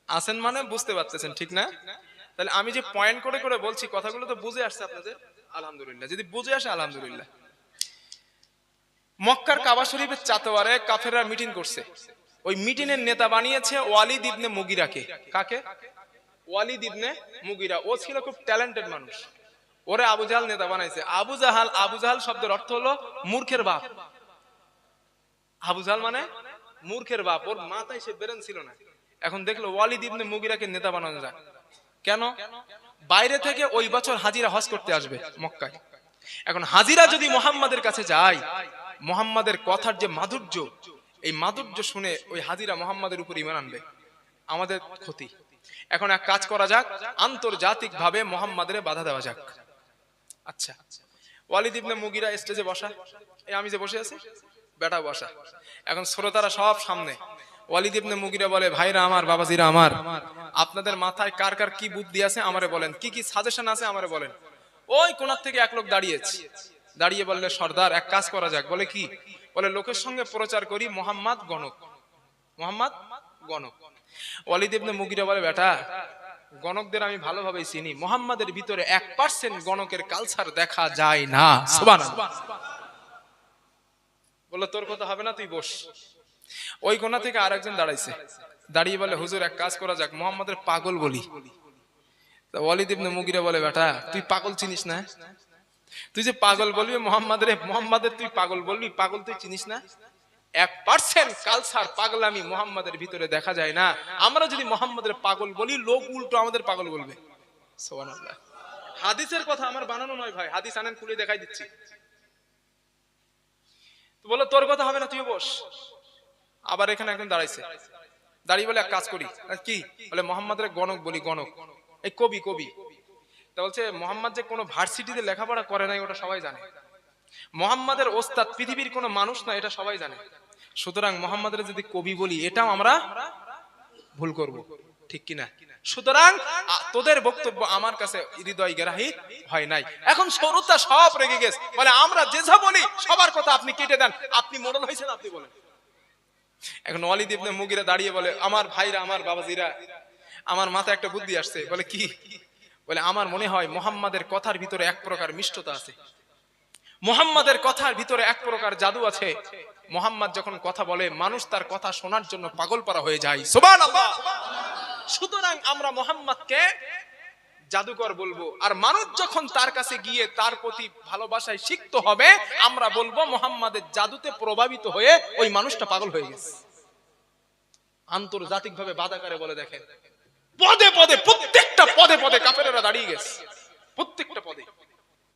আসেন মানে বুঝতে পারতেছেন, ঠিক না? তাহলে আমি যে পয়েন্ট করে করে বলছি কথাগুলো তো বুঝে আসছে আপনাদের? আলহামদুলিল্লাহ। যদি বুঝে আসে আলহামদুলিল্লাহ। মক্কার কাবা শরীফের চাতওয়ারে কাফেররা মিটিং করছে। ওই মিটিং এর নেতা বানিয়েছে ওয়ালিদ ইবনে মুগিরাকে। কাকে? ওয়ালিদ ইবনে মুগিরা। ও ছিল খুব ট্যালেন্টেড মানুষ। ওরে আবু জাহাল নেতা বানাইছে। আবু জাহাল শব্দের অর্থ হলো মূর্খের বাপ। আবু জাহাল মানে মূর্খের বাপ। ওর মাথায় সে ব্রেন ছিল না। এখন দেখলো ওয়ালিদ ইবনে মুগিরাকে নেতা বানানো যায়। কেন? বাইরে থেকে ওই বছর হাজিরা হজ করতে আসবে মক্কায়। এখন হাজিরা যদি মুহাম্মাদের কাছে যায়, মুহাম্মাদের কথার যে মাধুর্য, এই মাধুর্য শুনে ওই হাজিরা মুহাম্মাদের উপর ঈমান আনবে। আমাদের ক্ষতি। এখন এক কাজ করা যাক, আন্তর্জাতিক ভাবে মুহাম্মাদের বাধা দেওয়া যাক। আচ্ছা, ওয়ালিদ ইবনে মুগিরা স্টেজে বসা, এই আমি যে বসে আছি বেটা বসা। এখন শ্রোতারা সব সামনে। ওয়ালিদ ইবনে মুগিরা বলে, ভাইরা আমার, বাবাজিরা আমার, আপনাদের মাথায় কার কার কি বুদ্ধি আছে আমারে বলেন, কি কি সাজেশন আছে আমারে বলেন। ওই কোণার থেকে এক লোক দাঁড়িয়েছে, দাঁড়িয়ে বললে, সর্দার এক কাজ করা যাক। বলে কি? বলে লোকের সঙ্গে প্রচার করি মুহাম্মদ গণক, মুহাম্মদ গণক। ওয়ালিদ ইবনে মুগিরা বলে, বেটা গণকদের আমি ভালোভাবে চিনি, মুহাম্মাদের ভিতরে 1% গণকের কালচার দেখা যায় না। সুবহানাল্লাহ। বলে তোর কথা হবে না, তুই বস। ওই কোণা থেকে আরেকজন দাঁড়াইছে, দাঁড়িয়ে বলে, হুজুর এক কাজ করা যাক, মুহাম্মাদের পাগল বলি। তা ওয়ালিদ ইবনে মুগিরা বলে, বেটা তুই পাগল চিনিস না? তুই যে পাগল বলবি মুহাম্মাদের তুই পাগল বলবি, পাগল তুই চিনিস না? 1% কালচার পাগলামি মুহাম্মাদের ভিতরে দেখা যায় না। আমরা যদি মুহাম্মাদের পাগল বলি, লোক উল্টো আমাদের পাগল বলবে। সুবহানাল্লাহ। হাদিসের কথা আমার বানানো নয় ভাই, হাদিস আনেন খুলে দেখাই দিচ্ছি। তো বলো তোর কথা হবে না, তুই বস। আবার এখানে একজন দাঁড়াইছে, দাঁড়িয়ে বলে এক কাজ করি। কি বলে? মুহাম্মাদের গণক বলি, গণক এই কবি। তা বলছে মুহাম্মদ যে কোনো ভার্সিটিতে লেখাপড়া করে নাই ওটা সবাই জানে। মুহাম্মাদের ওস্তাদ পৃথিবীর কোনো মানুষ না, এটা সবাই জানে। সুতরাং মুহাম্মাদের যদি কবি বলি এটাও আমরা ভুল করব, ঠিক কিনা? সুতরাং তোদের বক্তব্য আমার কাছে হৃদয়গ্রাহী হয় নাই। এখন শ্রোতা সব রেগে গেছে, বলে আমরা যে যা বলি সবার কথা আপনি কেটে দেন, আপনি মোড়ল হয়েছেন, আপনি বলেন। এখন ওয়ালিদ ইবনে মুগিরা দাঁড়িয়ে বলে, আমার ভাইরা, আমার বাবাজিরা, আমার মাথায় একটা বুদ্ধি আসছে। বলে কি? বলে আমার মনে হয় মুহাম্মাদের কথার ভিতরে এক প্রকার মিষ্টতা আছে, মুহাম্মাদের কথার ভিতরে এক প্রকার জাদু আছে। মুহাম্মদ যখন কথা বলে মানুষ তার কথা শোনার জন্য পাগল পারা হয়ে যায়। সুবহানাল্লাহ। সুতরাং আমরা মুহাম্মদকে জাদুকর বলবো, আর মানুষ যখন তার কাছে গিয়ে তার প্রতি ভালোবাসায় সিক্ত হবে, আমরা বলবো মুহাম্মাদের জাদুতে প্রভাবিত হয়ে ওই মানুষটা পাগল হয়ে গেছে। আন্তর্জাতিকভাবে বাধাকারে বলে দেখেন, পদে পদে প্রত্যেকটা পদে পদে কাফেরেরা দাঁড়িয়ে গেছে, প্রত্যেকটা পদে।